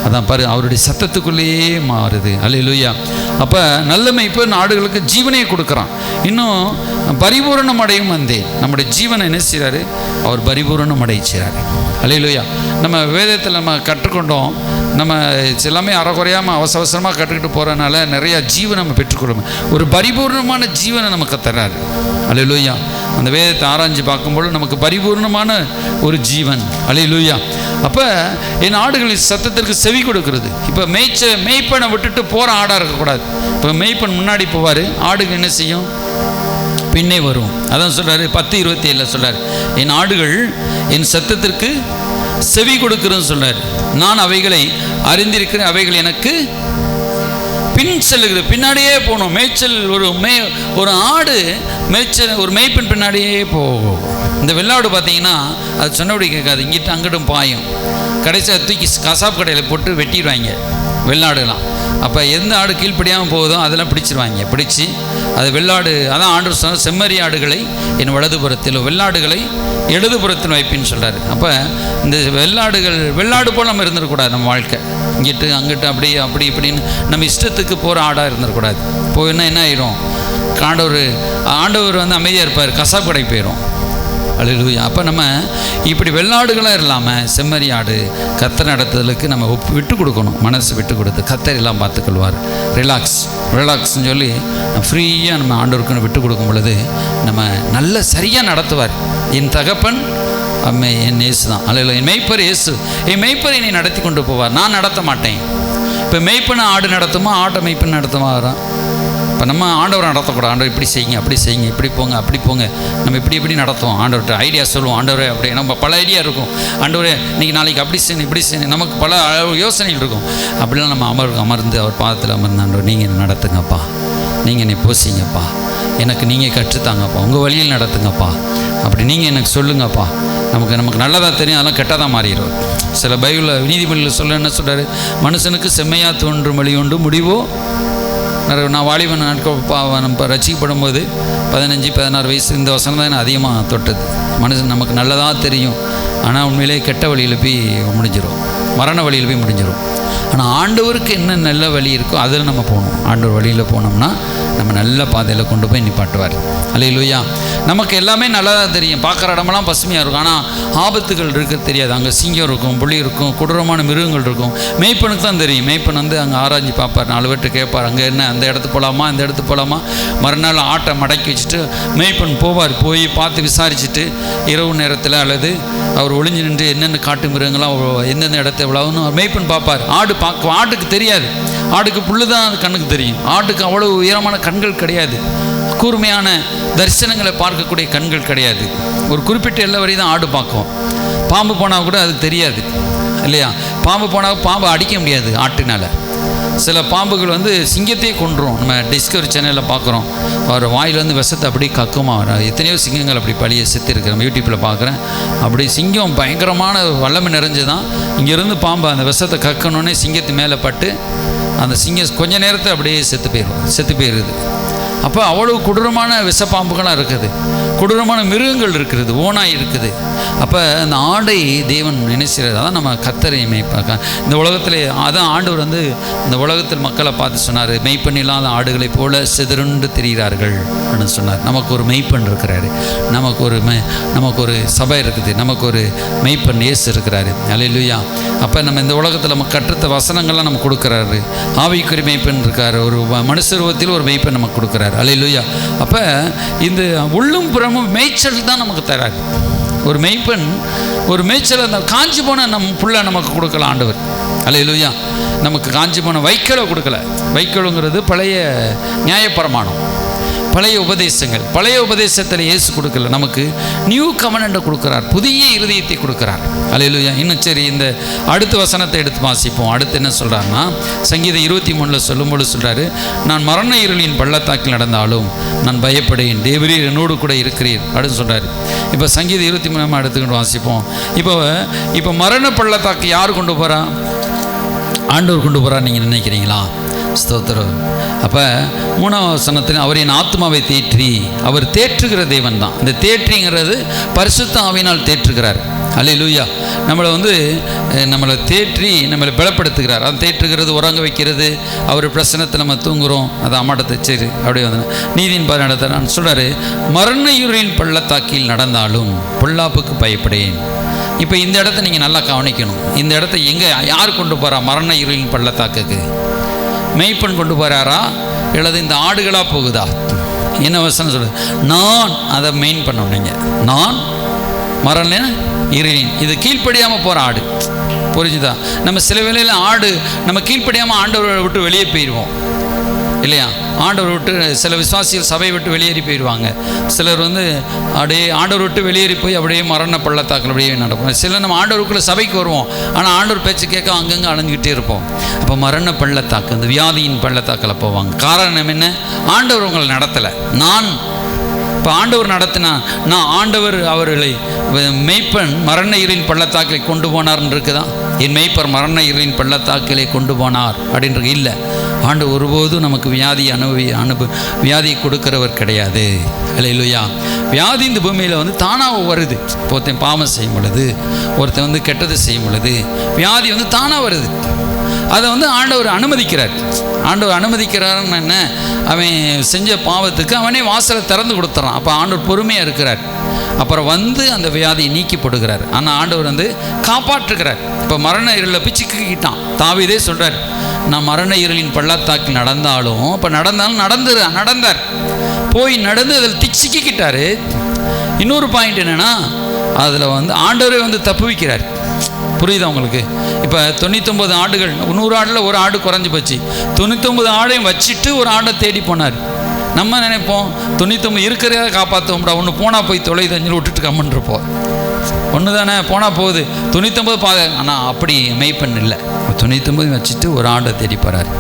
அதான் பாரு, அவருடைய சத்தத்துக்குள்ளேயே மாறுது. அல்லேலூயா. அப்போ நல்ல மேய்ப்பன் ஆடுகளுக்கு ஜீவனையை கொடுக்குறான். இன்னும் பரிபூரணம் அடையும் வந்தேன். நம்முடைய ஜீவனை என்ன செய்கிறாரு? அவர் பரிபூரணம் அடைய செய்கிறாரு. அல்லேலூயா. நம்ம வேதத்தில் நம்ம கற்றுக்கொண்டோம். நம்ம எல்லாமே அறகுறையாமல் அவசரமாக கற்றுக்கிட்டு போகிறதுனால நிறையா ஜீவனை நம்ம பெற்றுக்கொள்ளும். ஒரு பரிபூர்ணமான ஜீவனை நமக்கு தர்றாரு. அல்லேலூயா. அந்த வேதத்தை ஆராய்ஞ்சு பார்க்கும்போது நமக்கு பரிபூர்ணமான ஒரு ஜீவன். அல்லேலூயா. அப்போ என் ஆடுகளின் சத்தத்திற்கு செவி கொடுக்கிறது. இப்போ மேய்ப்பனை விட்டுட்டு போகிற ஆடாக இருக்கக்கூடாது. இப்போ மேய்ப்பன் முன்னாடி போவார், ஆடுகள் என்ன செய்யும்? பின்னே வரும். அதான் சொல்கிறாரு 10:27 சொல்கிறார், என் ஆடுகள் என் சத்தத்திற்கு செவி கொடுக்கிறேன்னு சொல்கிறார். நான் அவைகளை அறிந்திருக்கிறேன், அவைகள் எனக்கு பின் செல்லுகிறது, பின்னாடியே போகணும். மேய்ச்சல் ஒரு ஆடு மேய்ச்சல் ஒரு மேய்ப்பன் பின்னாடியே போகும். இந்த வெள்ளாடு பார்த்தீங்கன்னா அது சொன்னபடி கேட்காது, இங்கிட்ட அங்கிட்டும் பாயும். கடைசியாக தூக்கி கசாப் கடையில் போட்டு வெட்டிடுவாங்க வெள்ளாடுலாம். அப்போ எந்த ஆடு கீழ்ப்படியாமல் போகுதோ அதெல்லாம் பிடிச்சிருவாங்க. பிடிச்சி அது வெள்ளாடு, அதான் ஆண்டு சொன்ன செம்மறி ஆடுகளை என் வலதுபுறத்தில் வெள்ளாடுகளை இடதுபுறத்தில் வைப்பின்னு சொல்கிறாரு. அப்போ இந்த வெள்ளாடு போல் நம்ம இருந்துடக்கூடாது. நம்ம வாழ்க்கை இங்கிட்டு அங்கிட்டு அப்படி இப்படின்னு நம்ம இஷ்டத்துக்கு போகிற ஆடாக இருந்துடக்கூடாது. போயின்னா என்ன ஆயிரும், ஆண்டவர் அமைதியாக இருப்பார், கசாப் கடைக்கு போயிடும். அல்லேலூயா. அப்போ நம்ம இப்படி வெள்ளாடுகளாக இல்லாமல் செம்மறி ஆடு கர்த்தர் நடத்துதலுக்கு நம்ம விட்டு கொடுக்கணும். மனசு விட்டு கொடுத்து கர்த்தர் எல்லாம் பார்த்துக்கொள்வார். ரிலாக்ஸ்ன்னு சொல்லி ஃப்ரீயாக நம்ம ஆண்டவருக்குன்னு விட்டு கொடுக்கும் பொழுது நம்ம நல்ல சரியாக நடத்துவார். என் தகப்பன் என் இயேசு தான். அல்லேலூயா. என் மெய்ப்பர் இயேசு, என் மெய்ப்பர் என்னை நடத்தி கொண்டு போவார், நான் நடத்த மாட்டேன். இப்போ மெய்ப்பனை ஆடு நடத்துமா, ஆட்டை மெய்ப்பன் நடத்துமா வரான். இப்போ நம்ம ஆண்டவரை நடத்தக்கூடாது. ஆண்டவர் இப்படி செய்யுங்க, அப்படி செய்யுங்க, இப்படி போங்க, அப்படி போங்க, நம்ம இப்படி நடத்துவோம். ஆண்டவர்கிட்ட ஐடியா சொல்லுவோம். ஆண்டவரே அப்படி நம்ம பல ஐடியா இருக்கும். ஆண்டவரே இன்றைக்கி நாளைக்கு அப்படி செய்யணும், இப்படி செய்யணும், நமக்கு பல யோசனைகள் இருக்கும். அப்படிலாம் நம்ம அமர்ந்து அவர் பாதத்தில் அமர்ந்து, ஆண்டவர் நீங்கள் என்னை நடத்துங்கப்பா, நீங்கள் என்னை போசிங்கப்பா, எனக்கு நீங்கள் கற்றுத்தாங்கப்பா, உங்கள் வழியில் நடத்துங்கப்பா, அப்படி நீங்கள் எனக்கு சொல்லுங்கப்பா. நமக்கு நல்லதாக தெரியும், அதெல்லாம் கெட்டதாக மாறிடும். சில பைபிளில் நீதிமொழியில் சொல்ல என்ன சொல்கிறாரு, மனுஷனுக்கு செம்மையாக தோன்றும் வழி உண்டு, முடிவோ. நான் வாலிபன் நாட்கள் இப்போ ரசிக்கப்படும் போது 15-16 வயசு இந்த வசனம் தான் எனக்கு அதிகமாக தொட்டது. மனுஷன் நமக்கு நல்லதாக தெரியும், ஆனால் உண்மையிலே கெட்ட வழியில் போய் முடிஞ்சிடும், மரண வழியில் போய் முடிஞ்சிடும். ஆனால் ஆண்டவருக்கு என்ன நல்ல வழி இருக்கோ அதில் நம்ம போகணும். ஆண்டவர் வழியில் போனோம்னா நம்ம நல்ல பாதையில் கொண்டு போய் நிப்பாட்டுவார். அல்லேலூயா. நமக்கு எல்லாமே நல்லதாக தெரியும், பார்க்குற இடமெல்லாம் பசுமையாக இருக்கும், ஆனால் ஆபத்துகள் இருக்கிறது தெரியாது. அங்கே சிங்கம் இருக்கும், புலி இருக்கும், கொடூரமான மிருகங்கள் இருக்கும். மேய்ப்பனுக்கு தான் தெரியும். மேய்ப்பன் அங்கே ஆராய்ச்சி பார்ப்பார், 4 பேர்கிட்ட கேட்பார், அங்கே என்ன அந்த இடத்துக்கு போகலாமா, இந்த இடத்துக்கு போகலாமா. மறுநாள் ஆட்டை மடக்கி வச்சுட்டு மேய்ப்பன் போவார், போய் பார்த்து விசாரிச்சுட்டு இரவு நேரத்தில் அல்லது அவர் ஒளிஞ்சு நின்று என்னென்ன காட்டு மிருகங்களாம் எந்தெந்த இடத்த எவ்வளோன்னு மேய்ப்பன் பார்ப்பார். ஆட்டுக்கு தெரியாது, ஆட்டுக்கு புல்லு தான் கண்ணுக்கு தெரியும். ஆட்டுக்கு அவ்வளோ உயரமான கண்கள் கிடையாது, கூர்மையான தரிசனங்களை பார்க்கக்கூடிய கண்கள் கிடையாது. ஒரு குறிப்பிட்ட எல்லை வரை தான் ஆடு பார்க்கும். பாம்பு போனால் கூட அதுக்கு தெரியாது இல்லையா. பாம்பு போனால் பாம்பு அடிக்க முடியாது ஆட்டினால். சில பாம்புகள் சிங்கத்தையே கொன்றும். நம்ம டிஸ்கவரி சேனலில் பார்க்குறோம், அவர் வாயிலேருந்து விஷத்தை அப்படி கக்குமா. எத்தனையோ சிங்கங்கள் அப்படி பழிய செத்துருக்கு, நம்ம யூடியூப்பில் பார்க்குறேன். அப்படி சிங்கம் பயங்கரமான வல்லமை நிறைஞ்சு தான் இங்கேருந்து பாம்பு அந்த விஷத்தை கக்கணுன்னே சிங்கத்து மேலே பட்டு அந்த சிங்கம் கொஞ்ச நேரத்தை அப்படியே செத்து போயிடுது. அப்போ அவ்வளோ கொடூரமான விஷப்பாம்புகளாக இருக்குது, கொடூரமான மிருகங்கள் இருக்கிறது, ஓனாய் இருக்குது. அப்போ அந்த ஆடை தேவன் நினைக்கிறது. அதான் நம்ம கர்த்தரை மேய்ப்பாக்க இந்த உலகத்தில். அதான் ஆண்டவர் இந்த உலகத்தில் மக்களை பார்த்து சொன்னார், மெய்ப்பன் இல்லாத ஆடுகளைப் போல சிதறுண்டு திரிகிறார்கள் அப்படின்னு சொன்னார். நமக்கு ஒரு மெய்ப்பன் இருக்கிறாரு, நமக்கு ஒரு சபை இருக்குது, நமக்கு ஒரு மெய்ப்பன் இயேசு இருக்கிறாரு. அல்லேலூயா. அப்போ நம்ம இந்த உலகத்தில் நம்ம கற்றுத்த வசனங்கள்லாம் நமக்கு கொடுக்குறாரு. ஆவிக்குரிய மெய்ப்பன் இருக்கார், ஒரு மனுஷருவத்தில் ஒரு மெய்ப்பன் நமக்கு கொடுக்குறாரு. அல்லேலூயா. அப்போ இந்த உள்ளும் புறமும் மேய்ச்சல் தான் நமக்கு தராரு. ஒரு மெய்ப்பன் ஒரு மேய்ச்சல் அந்த காஞ்சி போன புள்ள நமக்கு கொடுக்கல ஆண்டவர். அல்லேலூயா. நமக்கு காஞ்சி போன வைக்கோலை கொடுக்கல. வைக்கோலுங்கிறது பழைய நியாயப்பிரமாணம், பழைய உபதேசங்கள். பழைய உபதேசத்தில் இயேசு கொடுக்கல, நமக்கு நியூ கவனண்டை கொடுக்குறார், புதிய இருதயத்தை கொடுக்குறார். அல்லேலூயா. இன்னும் சரி, இந்த அடுத்த வசனத்தை எடுத்து வாசிப்போம். அடுத்து என்ன சொல்கிறாருன்னா, சங்கீதம் 23 சொல்லும்போது சொல்கிறாரு, நான் மரண இருளின் பள்ளத்தாக்கில் நடந்தாலும் நான் பயப்படேன், தேவரீர் என்னோடு கூட இருக்கிறீர் அப்படின்னு சொல்கிறாரு. இப்போ சங்கீதம் 23 எடுத்துக்கிட்டு வாசிப்போம். இப்போ மரண பள்ளத்தாக்கு யார் கொண்டு போகிறா? ஆண்டவர் கொண்டு போகிறார். நீங்கள் நினைக்கிறீங்களா? ஸ்தோத்திரம். அப்போ 3ஆம் வசனத்தில் அவர் என் ஆத்மாவை தேற்றி, அவர் தேற்றுகிற தேவன் தான். இந்த தேற்றிங்கிறது பரிசுத்த ஆவியினால் தேற்றுகிறார். அல்லேலூயா. நம்மளை தேற்றி நம்மளை பலப்படுத்துகிறார். அது தேற்றுகிறது, உறங்க வைக்கிறது. அவர் பிரசனத்தை நம்ம தூங்குகிறோம், அது அம்மாட்ட தச்சரு அப்படியே நீதியின் பாதை நடத்த நான் சொல்கிறாரு, மரண இருளின் பள்ளத்தாக்கில் நடந்தாலும் பொல்லாப்புக்கு பயப்படேன். இப்போ இந்த இடத்த நீங்கள் நல்லா கவனிக்கணும். இந்த இடத்த யார் கொண்டு போகிறா? மரண இருளின் பள்ளத்தாக்குக்கு மெய்ப்பன் கொண்டு போகிறாரா அல்லது இந்த ஆடுகளாக போகுதா? என்ன வசனம் சொல்லுது? நான் அதை மெயின் பண்ணணும். நீங்கள் நான் மரண இருளின், இது கீழ்ப்படியாமல் போகிற ஆடு. புரிஞ்சுதா? நம்ம சில வேளையில் ஆடு நம்ம கீழ்ப்படியாமல் ஆண்டவரை விட்டு வெளியே போயிடுவோம். இல்லையா? ஆண்டவர் விட்டு சில விசுவாசிகள் சபையை விட்டு வெளியேறி போயிடுவாங்க. சிலர் வந்து அப்படியே ஆண்டவர் விட்டு வெளியேறி போய் அப்படியே மரண பள்ளத்தாக்கில் அப்படியே நடக்கும். சிலர் நம்ம ஆண்டவருக்குள்ளே சபைக்கு வருவோம், ஆனால் ஆண்டவர் பேச்சு கேட்க அங்கங்கே அலைஞ்சிக்கிட்டே இருப்போம். அப்போ மரண பள்ளத்தாக்கு, இந்த வியாதியின் பள்ளத்தாக்கில் போவாங்க. காரணம் என்ன? ஆண்டவர் உங்களை நடத்தலை. இப்போ ஆண்டவர் நடத்தினா, நான் ஆண்டவர் அவர்களை மெய்ப்பன் மரண இருளின் பள்ளத்தாக்கிலே கொண்டு போனார்னு இருக்குதான். என் மெய்ப்பர் மரண இருளின் பள்ளத்தாக்கிலே கொண்டு போனார் அப்படின்றது இல்லை. ஆண்டவர் ஒருபோதும் நமக்கு வியாதியை கொடுக்கிறவர் கிடையாது. அல்லேலூயா. வியாதி இந்த பூமியில் வந்து தானாக வருது. ஒருத்தன் பாவம் செய்யும் பொழுது, ஒருத்தன் வந்து கெட்டது செய்யும் பொழுது வியாதி வந்து தானாக வருது. அதை வந்து ஆண்டவர் அனுமதிக்கிறார். ஆண்டவர் அனுமதிக்கிறாருன்னு என்ன? அவன் செஞ்ச பாவத்துக்கு அவனே வாசலை திறந்து கொடுத்துறான். அப்போ ஆண்டவர் பொறுமையாக இருக்கிறார். அப்புறம் வந்து அந்த வியாதியை நீக்கி போடுகிறார். ஆனால் ஆண்டவர் வந்து காப்பாற்றுகிறார். இப்போ மரண இருளில் போய் சிக்கிக்கிட்டான். தாவீதே சொல்கிறார், நான் மரண இருளின் பள்ளத்தாக்கில் நடந்தாலும், இப்போ நடந்தார் போய் நடந்து அதில் சிக்கிக்கிட்டாரு. இன்னொரு பாயிண்ட் என்னென்னா, அதில் வந்து ஆண்டவரே வந்து தப்பு வைக்கிறார். புரியுதா உங்களுக்கு? இப்போ 99 ஆடுகள், 100 ஆடில் ஒரு ஆடு குறைஞ்சி போச்சு. 99 ஆடையும் வச்சுட்டு ஒரு ஆடை தேடி போனார். நம்ம நினைப்போம் 99 இருக்கிறத காப்பாற்றோம்டா, ஒன்று போனால் போய் தொலைதஞ்சல் விட்டுட்டு கம்மன்ருப்போம். ஒன்று தானே போனால் போகுது, 99 பாதை. ஆனால் அப்படி மெய்ப்பெண் இல்லை. 99 வச்சுட்டு ஒரு ஆடை தேடி போகிறார்.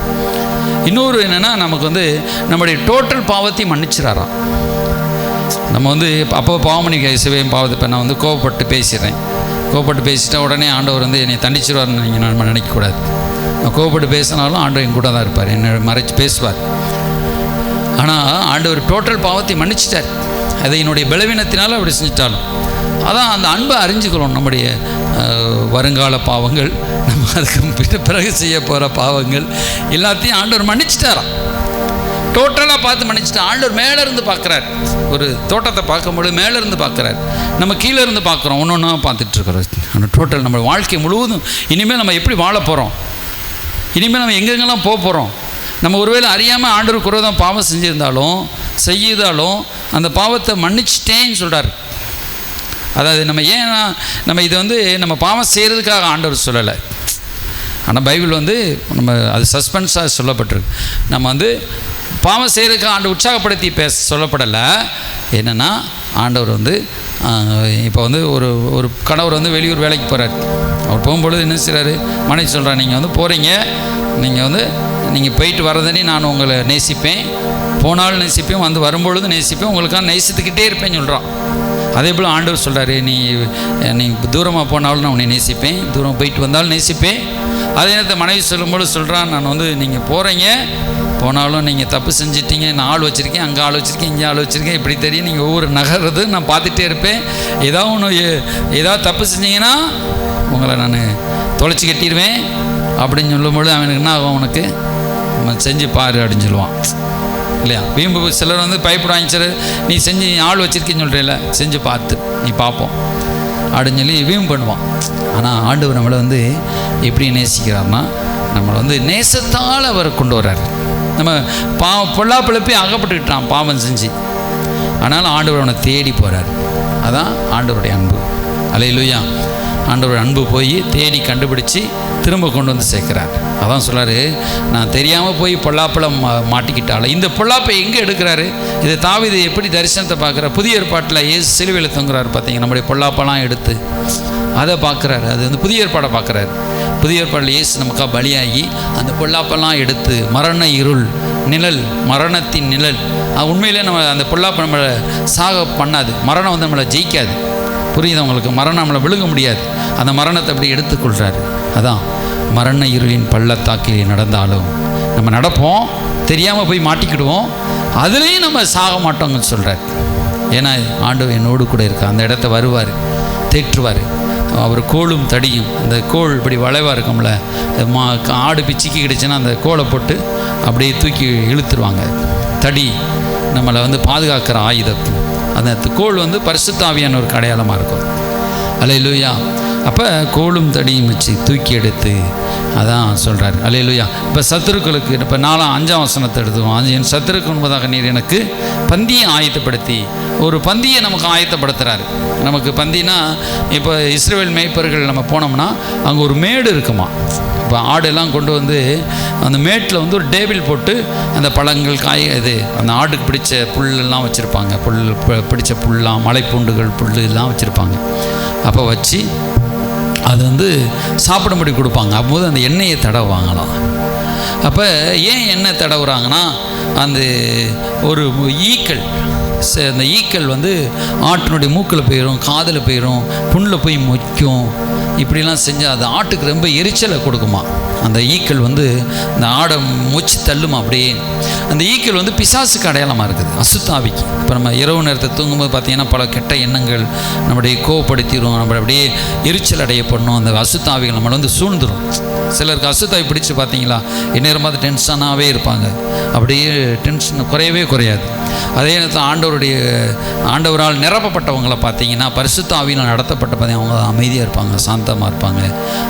இன்னொரு என்னென்னா, நமக்கு வந்து நம்முடைய டோட்டல் பாவத்தையும் மன்னிச்சிடறான். நம்ம வந்து அப்போ பாவம் பண்ணி சிவையும் பாவத்தை இப்போ நான் வந்து கோவப்பட்டு பேசிட்டா உடனே ஆண்டவர் வந்து என்னை தண்டிச்சிருவார்னு நீங்கள் நம்ம நினைக்கக்கூடாது. நான் கோவப்பட்டு பேசினாலும் ஆண்டவர் என் கூட தான் இருப்பார், என்னை மறைச்சி பேசுவார். ஆனால் ஆண்டவர் டோட்டல் பாவத்தை மன்னிச்சிட்டார். அதை என்னுடைய பலவீனத்தினால அப்படி செஞ்சிட்டாலும் அதான் அந்த அன்பை அறிஞ்சுக்கிறோம். நம்முடைய வருங்கால பாவங்கள், நம்ம அதுக்கு பிறகு செய்ய போகிற பாவங்கள் எல்லாத்தையும் ஆண்டவர் மன்னிச்சிட்டாராம். டோட்டலாக பார்த்து மன்னிச்சுட்டு ஆண்டவர் மேலேருந்து பார்க்குறார். ஒரு தோட்டத்தை பார்க்கும்போது மேலேருந்து பார்க்குறார். நம்ம கீழே இருந்து பார்க்குறோம், ஒன்று ஒன்றா பார்த்துட்ருக்குறோம். அந்த டோட்டல் நம்ம வாழ்க்கை முழுவதும் இனிமேல் நம்ம எப்படி வாழ போகிறோம், இனிமேல் நம்ம எங்கெங்கெல்லாம் போக போகிறோம். நம்ம ஒருவேளை அறியாமல் ஆண்டவர் குறைதான் பாவம் செய்தாலும் அந்த பாவத்தை மன்னிச்சிட்டேன்னு சொல்கிறார். அதாவது நம்ம ஏன்னா நம்ம இது வந்து நம்ம பாவம் செய்கிறதுக்காக ஆண்டவர் சொல்லலை. ஆனால் பைபிள் வந்து நம்ம அது சஸ்பென்ஸாக சொல்லப்பட்டிருக்கு. நம்ம வந்து பாவம் செய்கிறதுக்கு ஆண்டவர் உற்சாகப்படுத்தி சொல்லப்படலை. என்னென்னா, ஆண்டவர் வந்து இப்போ வந்து ஒரு கணவர் வந்து வெளியூர் வேலைக்கு போகிறார். அவர் போகும்பொழுது என்ன செய்கிறாரு, மனைவி சொல்கிறார், நீங்கள் வந்து போகிறீங்க, நீங்கள் போயிட்டு வரதனே நான் உங்களை நேசிப்பேன், போனாலும் நேசிப்பேன், வந்து வரும்பொழுது நேசிப்பேன், உங்களுக்காக நேசித்துக்கிட்டே இருப்பேன்னு சொல்கிறான். அதே போல் ஆண்டவர் சொல்கிறாரு, நீ தூரமாக போனாலும் நான் உன்னை நேசிப்பேன், தூரம் போயிட்டு வந்தாலும் நேசிப்பேன். அதே நேரத்தை மனைவி சொல்லும்போது சொல்கிறான், நான் வந்து நீங்கள் போகிறீங்க, போனாலும் நீங்கள் தப்பு செஞ்சிட்டீங்க, நான் ஆள் வச்சுருக்கேன், அங்கே ஆள் வச்சுருக்கேன், இங்கே ஆள் வச்சுருக்கேன், இப்படி தெரியும், நீங்கள் ஒவ்வொரு நகர்றது நான் பார்த்துட்டே இருப்பேன். ஏதாவது தப்பு செஞ்சீங்கன்னா உங்களை நான் தொலைச்சி கட்டிடுவேன் அப்படின்னு சொல்லும்போது அவனுக்கு என்ன ஆகும், அவனுக்கு செஞ்சு பாரு அப்படின்னு சொல்லுவான் இல்லையா? வீம்பு சிலர் வந்து பயப்படுவாங்க, சார் நீ செஞ்சு ஆள் வச்சுருக்கேன்னு சொல்கிறீல்ல, செஞ்சு பார்த்து நீ பார்ப்போம் அப்படின்னு சொல்லி வீம்பு பண்ணுவான். ஆனால் ஆண்டவர் நம்மளை வந்து எப்படி நேசிக்கிறார்னா, நம்மளை வந்து நேசத்தால் அவர் கொண்டு வர்றார். நம்ம பொல்லாப்பிழப்பே அகப்பட்டுக்கிட்டான் பாவம் செஞ்சு, ஆனாலும் ஆண்டவர் அவனை தேடி போகிறார். அதான் ஆண்டவருடைய அன்பு. அல்லேலூயா. ஆண்டவருடைய அன்பு போய் தேடி கண்டுபிடிச்சி திரும்ப கொண்டு வந்து சேர்க்குறார். அதான் சொல்கிறாரு, நான் தெரியாமல் போய் பொல்லாப்பழம் மாட்டிக்கிட்டாலும் இந்த பொல்லாப்பை எங்கே எடுக்கிறாரு? இதை தாவீது எப்படி தரிசனத்தை பார்க்குறார்? புதிய ஏற்பாட்டில் இயேசு சிலுவையில் தொங்குறாரு பார்த்தீங்க, நம்முடைய பொல்லாப்பெல்லாம் எடுத்து அதை பார்க்குறாரு. அது வந்து புதிய ஏற்பாடை பார்க்குறாரு. புதிய ஏற்பாட்டில் இயேசு நமக்காக பலியாகி அந்த பொல்லாப்பெல்லாம் எடுத்து மரண இருள் நிழல், மரணத்தின் நிழல், உண்மையிலே நம்ம அந்த பொல்லாப்பை நம்மளை சாக பண்ணாது, மரணம் வந்து நம்மளை ஜெயிக்காது. புரியுது உங்களுக்கு? மரணம் நம்மளை விழுங்க முடியாது. அந்த மரணத்தை அப்படி எடுத்துக்கொள்கிறாரு. அதான் மரண இருளின் பள்ளத்தாக்கில் நடந்தாலும் நம்ம நடப்போம், தெரியாமல் போய் மாட்டிக்கிடுவோம், அதுலேயும் நம்ம சாக மாட்டோங்கன்னு சொல்கிறார். ஏன்னா ஆண்டவர் என்னோடு கூட இருக்கா, அந்த இடத்த வருவார், தேற்றுவார். அவர் கோலும் தடியும், அந்த கோல் இப்படி வளைவாக இருக்கும்ல, ஆடு பிச்சிக்கு கிடச்சுன்னா அந்த கோலை போட்டு அப்படியே தூக்கி இழுத்துருவாங்க. தடி நம்மளை வந்து பாதுகாக்கிற ஆயுதம். அந்த கோல் வந்து பரிசுத்த ஆவியான ஒரு அடையாளமாக இருக்கும். அல்லேலூயா. அப்போ கோலும் தடியும் வச்சு தூக்கி எடுத்து அதான் சொல்கிறார். அல்லேலூயா. இப்போ சத்துருக்களுக்கு இப்போ 4-5 வசனத்தை எடுத்துவோம். என் சத்துருக்கு முன்பதாக நீர் எனக்கு பந்தியை ஆயத்தப்படுத்தி, ஒரு பந்தியை நமக்கு ஆயத்தப்படுத்துகிறாரு. நமக்கு பந்தினா இப்போ இஸ்ரவேல் மேய்ப்பர்கள் நம்ம போனோம்னா அங்கே ஒரு மேடு இருக்குமா, இப்போ ஆடெல்லாம் கொண்டு வந்து அந்த மேட்டில் வந்து ஒரு டேபிள் போட்டு அந்த பழங்கள் காய் இது அந்த ஆடுக்கு பிடிச்ச புல்லெல்லாம் வச்சுருப்பாங்க. பிடிச்ச புல்லாம் மலைப்பூண்டுகள் புல் எல்லாம் வச்சுருப்பாங்க. அப்போ வச்சு அது வந்து சாப்பிடும்படி கொடுப்பாங்க. அப்போது அந்த எண்ணெயை தடவுவாங்களாம். அப்போ ஏன் எண்ணெய் தடவுறாங்கன்னா அந்த ஒரு ஈக்கள், அந்த ஈக்கள் வந்து ஆட்டினுடைய மூக்கில் போயிடும், காதில் போயிடும், புண்ணில் போய் மொய்க்கும். இப்படிலாம் செஞ்சால் அது ஆட்டுக்கு ரொம்ப எரிச்சலை கொடுக்குமா. அந்த ஈக்கள் வந்து இந்த ஆடை மொச்சு தள்ளுமா. அப்படியே அந்த ஈக்கள் வந்து பிசாசுக்கு அடையாளமாக இருக்குது, அசுத்தாவிக்கு. இப்போ நம்ம இரவு நேரத்தை தூங்கும்போது பார்த்திங்கன்னா பல கெட்ட எண்ணங்கள் நம்முடைய கோவப்படுத்திடும், நம்மளை அப்படியே எரிச்சல் அடைய பண்ணும். அந்த அசுத்தாவிகள் நம்மளை வந்து சூழ்ந்துடும். சிலருக்கு அசுத்தாவி பிடிச்சி பார்த்தீங்களா எந்நேரமாக டென்ஷனாகவே இருப்பாங்க, அப்படியே டென்ஷன் குறையவே குறையாது. அதே நேரத்தில் ஆண்டவரால் நிரப்பப்பட்டவங்களை பார்த்தீங்கன்னா பரிசுத்த ஆவியில் நடத்தப்பட்ட பார்த்தீங்கன்னா அவங்க அமைதியாக இருப்பாங்க, சாந்தமாக இருப்பாங்க.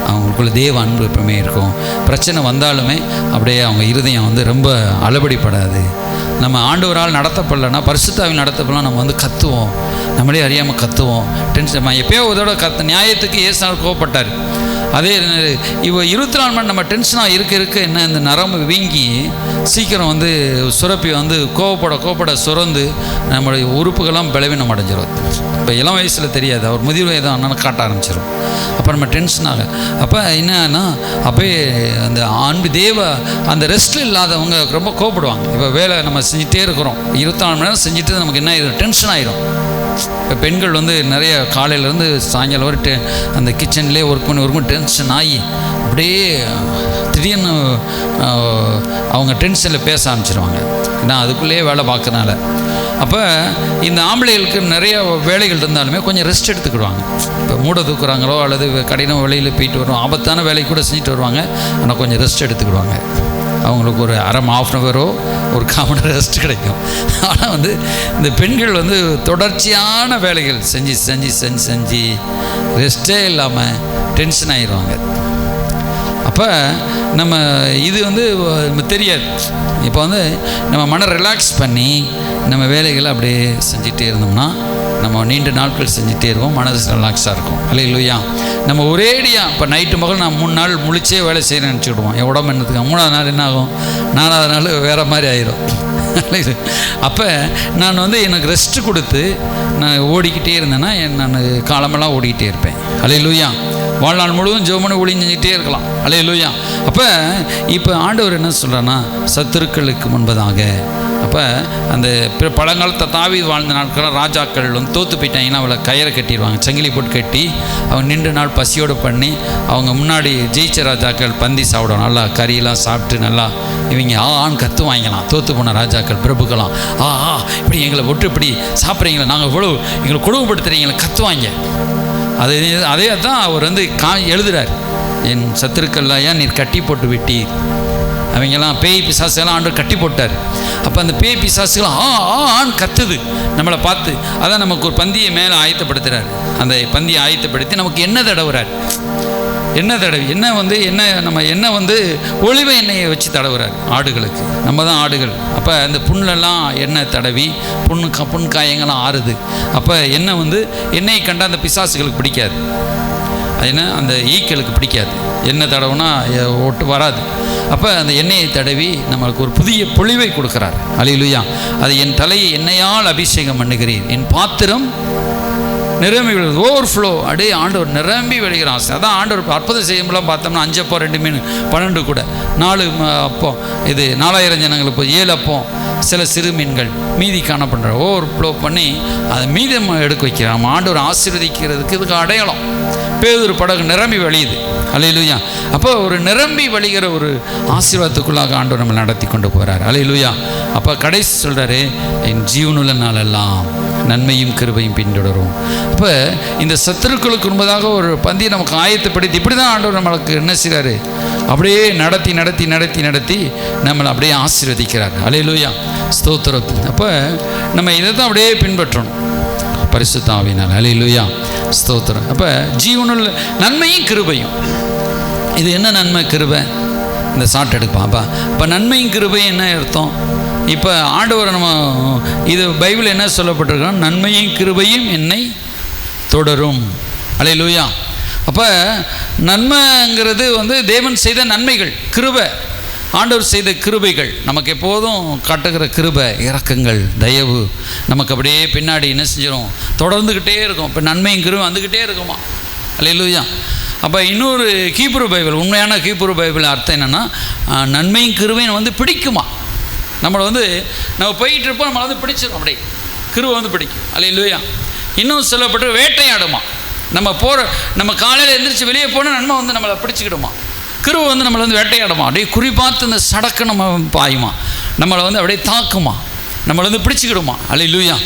அவங்களுக்குள்ள தேவ அன்பு எப்பவுமே இருக்கும். பிரச்சனை வந்தாலுமே அப்படியே அவங்க இருதயம் வந்து ரொம்ப அளபடிப்படாது. நம்ம ஆண்டவரால் நடத்தப்படலைன்னா, பரிசுத்த ஆவியில் நடத்தப்படலாம், நம்ம வந்து கத்துவோம், நம்மளே அறியாமல் கத்துவோம், டென்ஷன். எப்பயோ இதோட நியாயத்துக்கு ஏசுநாள் கோவப்பட்டார். அதே இப்போ 24 மணி நம்ம டென்ஷனாக இருக்க என்ன இந்த நரம்பு வீங்கி சீக்கிரம் வந்து சுரப்பி வந்து கோவப்பட சுரந்து நம்மளுடைய உறுப்புகள்லாம் பலவீனம் அடைஞ்சிடும். இப்போ இளம் வயசில் தெரியாது, அவர் முதிர் வயது அண்ணனை காட்ட ஆரம்பிச்சிடும். அப்போ நம்ம டென்ஷனாக அப்போ என்னன்னா அப்போயே அந்த அன்பு தேவ அந்த ரெஸ்ட்டில் இல்லாதவங்க ரொம்ப கோவப்படுவாங்க. இப்போ வேலை நம்ம செஞ்சுட்டே இருக்கிறோம், 24 மணி நேரம் செஞ்சுட்டு நமக்கு என்ன ஆயிடும், டென்ஷன் ஆயிடும். இப்போ பெண்கள் வந்து நிறைய காலையிலேருந்து சாயங்காலம் வரை அந்த கிச்சன்லேயே ஒர்க் பண்ணி டென்ஷன் ஆகி அப்படியே திடீர்னு அவங்க டென்ஷனில் பேச ஆரம்பிச்சிடுவாங்க. ஏன்னா அதுக்குள்ளேயே வேலை பார்க்கறனால. அப்போ இந்த ஆம்பளைகளுக்கு நிறைய வேலைகள் இருந்தாலுமே கொஞ்சம் ரெஸ்ட் எடுத்துக்கிடுவாங்க. இப்போ மூடை தூக்குறாங்களோ அல்லது கடின வேலையில் போயிட்டு வருவோம், ஆபத்தான வேலையை கூட செஞ்சுட்டு வருவாங்க, ஆனால் கொஞ்சம் ரெஸ்ட் எடுத்துக்கிடுவாங்க. அவங்களுக்கு ஒரு ½ ஹவரோ ஒரு 1/4 மணி நேரம் ரெஸ்ட் கிடைக்கும். ஆனால் வந்து இந்த பெண்கள் வந்து தொடர்ச்சியான வேலைகள் செஞ்சு ரெஸ்ட்டே இல்லாமல் டென்ஷன் ஆகிடுவாங்க. அப்போ நம்ம இது வந்து தெரியாது. இப்போ வந்து நம்ம மன ரிலாக்ஸ் பண்ணி நம்ம வேலைகளை அப்படியே செஞ்சுட்டே இருந்தோம்னா நம்ம நீண்ட நாட்கள் செஞ்சுட்டே இருக்கோம், மனசு ரிலாக்ஸாக இருக்கும். அல்லேலூயா. நம்ம ஒரேடியாக இப்போ நைட்டு மகள் நான் 3 நாள் முழிச்சே வேலை செய்ய நினச்சிக்கிடுவோம். என் உடம்பு என்னத்துக்கு 3ஆவது நாள் என்ன ஆகும், 4ஆவது நாள் வேறு மாதிரி ஆயிரும். அப்போ நான் வந்து எனக்கு ரெஸ்ட்டு கொடுத்து நான் ஓடிக்கிட்டே இருந்தேன்னா நான் காலமெல்லாம் ஓடிக்கிட்டே இருப்பேன். அல்லேலூயா. வாழ்நாள் முழுவதும் ஜெபம் ஊழியம் செஞ்சுக்கிட்டே இருக்கலாம். அல்லேலூயா. அப்போ இப்போ ஆண்டவர் என்ன சொல்கிறான்னா சத்துருக்களுக்கு முன்பதாக. அப்போ அந்த பழங்காலத்தை தாவீது வாழ்ந்த நாட்கள் ராஜாக்கள் வந்து தோற்று போயிட்டாங்கன்னா அவளை கயிறை கட்டிடுவாங்க, சங்கிலி போட்டு கட்டி அவங்க நீண்ட நாள் பசியோடு பண்ணி அவங்க முன்னாடி ஜெயிச்ச ராஜாக்கள் பந்தி சாப்பிடுவோம், நல்லா கறியெல்லாம் சாப்பிட்டு நல்லா இவங்க ஆன்னு கற்று வாங்கலாம். தோற்று போன ராஜாக்கள் பிரபுக்கலாம் இப்படி எங்களை விட்டு இப்படி சாப்பிட்றீங்களா, நாங்கள் இவ்வளோ எங்களை கொடுமைப்படுத்துறீங்களா கற்றுவாங்க. அதே தான் அவர் வந்து எழுதுகிறார், என் சத்துருக்கள்லையா நீர் கட்டி போட்டு விட்டீர். அவங்கெல்லாம் பேய் பிசாசுகள்லாம் ஆண்டவர் கட்டி போட்டார். அப்போ அந்த பேய் பிசாசுகள் ஆன்னு கத்துது நம்மளை பார்த்து. அதான் நமக்கு ஒரு பந்தியை மேலே ஆயத்தப்படுத்துகிறார். அந்த பந்தியை ஆயத்தப்படுத்தி நமக்கு எண்ணெய் தடவுறார். எண்ணெய் தடவி நம்ம வந்து ஒளிவ எண்ணெயை வச்சு தடவுறார் ஆடுகளுக்கு. நம்ம தான் ஆடுகள். அப்போ அந்த புண்ணெல்லாம் எண்ணெய் தடவி புண் காயங்கள்லாம் ஆறுது. அப்போ எண்ணெயை கண்டால் அந்த பிசாசுகளுக்கு பிடிக்காது, அது அந்த ஈக்களுக்கு பிடிக்காது. எண்ணெய் தடவுனா ஒட்டு வராது. அப்போ அந்த எண்ணெயை தடவி நம்மளுக்கு ஒரு புதிய பொழிவை கொடுக்குறார். அல்லேலூயா. அது என் தலையை எண்ணெயால் அபிஷேகம் பண்ணுகிறேன், என் பாத்திரம் நிரம்பி விழுது, ஓவர்ஃப்ளோ. அப்படியே ஆண்டவர் நிரம்பி விழுகிறான். அதான் ஆண்டவர் அற்புதம் செய்யும்போது பார்த்தோம்னா 5 அப்பம் 2 மீன் 12 கூட 4 அப்பம், இது 4000 ஜனங்களுக்கு போய் 7 அப்பம் சில சிறு மீன்கள் மீதி காணப்படுற ஓவர்ஃப்ளோ பண்ணி அதை மீதம் எடுக்க வைக்கிறான். ஆண்டவர் ஆசீர்வதிக்கிறதுக்கு இதுக்கு அடையாளம். பேதுரு படகு நிரம்பி வழியுது. அல்லேலூயா. அப்போ ஒரு நிரம்பி வழிகிற ஒரு ஆசீர்வாதத்துக்குள்ளாக ஆண்டவர் நம்ம நடத்தி கொண்டு போகிறார். அல்லேலூயா. அப்போ கடைசி சொல்கிறாரு, என் ஜீவனுள்ள நாளெல்லாம் நன்மையும் கிருபையும் பின்தொடரும். அப்போ இந்த சத்துருக்களுக்கு முன்பதாக ஒரு பந்தியை நமக்கு ஆயத்தப்படுத்தி இப்படி தான் ஆண்டவர் நம்மளுக்கு என்ன செய்கிறாரு, அப்படியே நடத்தி நம்மளை அப்படியே ஆசீர்வதிக்கிறார். அல்லேலூயா. ஸ்தோத்திரம். அப்போ நம்ம இதை தான் அப்படியே பின்பற்றணும் பரிசுத்த ஆவியினால். அல்லேலூயா. ஸ்தோத்திரம். அப்போ ஜீவனுள்ள நன்மையும் கிருபையும். இது என்ன நன்மை கிருபை, இந்த சாட் எடுப்பாப்பா. இப்போ நன்மையும் கிருபையும் என்ன அர்த்தம்? இப்போ ஆண்டவர் நம்ம இது பைபிள் என்ன சொல்லப்பட்டிருக்கோம், நன்மையும் கிருபையும் என்னை தொடரும். அல்லேலூயா. அப்போ நன்மைங்கிறது வந்து தேவன் செய்த நன்மைகள், கிருபை, ஆண்டவர் செய்த கிருபைகள், நமக்கு எப்போதும் காட்டுகிற கிருபை, இரக்கங்கள், தயவு நமக்கு அப்படியே பின்னாடி என்ன செஞ்சிடும், தொடர்ந்துக்கிட்டே இருக்கும். இப்போ நன்மையும் கிருபை வந்துக்கிட்டே இருக்குமா. அல்லேலூயா. அப்போ இன்னொரு ஹீப்ரு பைபிள், உண்மையான ஹீப்ரு பைபிள் அர்த்தம் என்னென்னா, நன்மையும் கிருபையும் வந்து பிடிக்குமா. நம்மளை வந்து நம்ம போயிட்டு இருப்போம், நம்மளை வந்து பிடிச்சிடும், அப்படியே கிருபை வந்து பிடிக்கும். அல்லேலூயா. இன்னும் சொல்லப்பட்டு வேட்டையாடுமா. நம்ம காலையில் எழுந்திரிச்சு வெளியே போனால் நன்மை வந்து நம்மளை பிடிச்சிக்கிடுமா. கிருபை வந்து நம்மளை வந்து வேட்டையாடுமா, அப்படியே குறிப்பார்த்து இந்த சடக்கு நம்ம பாயுமா, நம்மளை வந்து அப்படியே தாக்குமா, நம்மளை வந்து பிடிச்சிக்கிடுமா. அல்லேலூயா.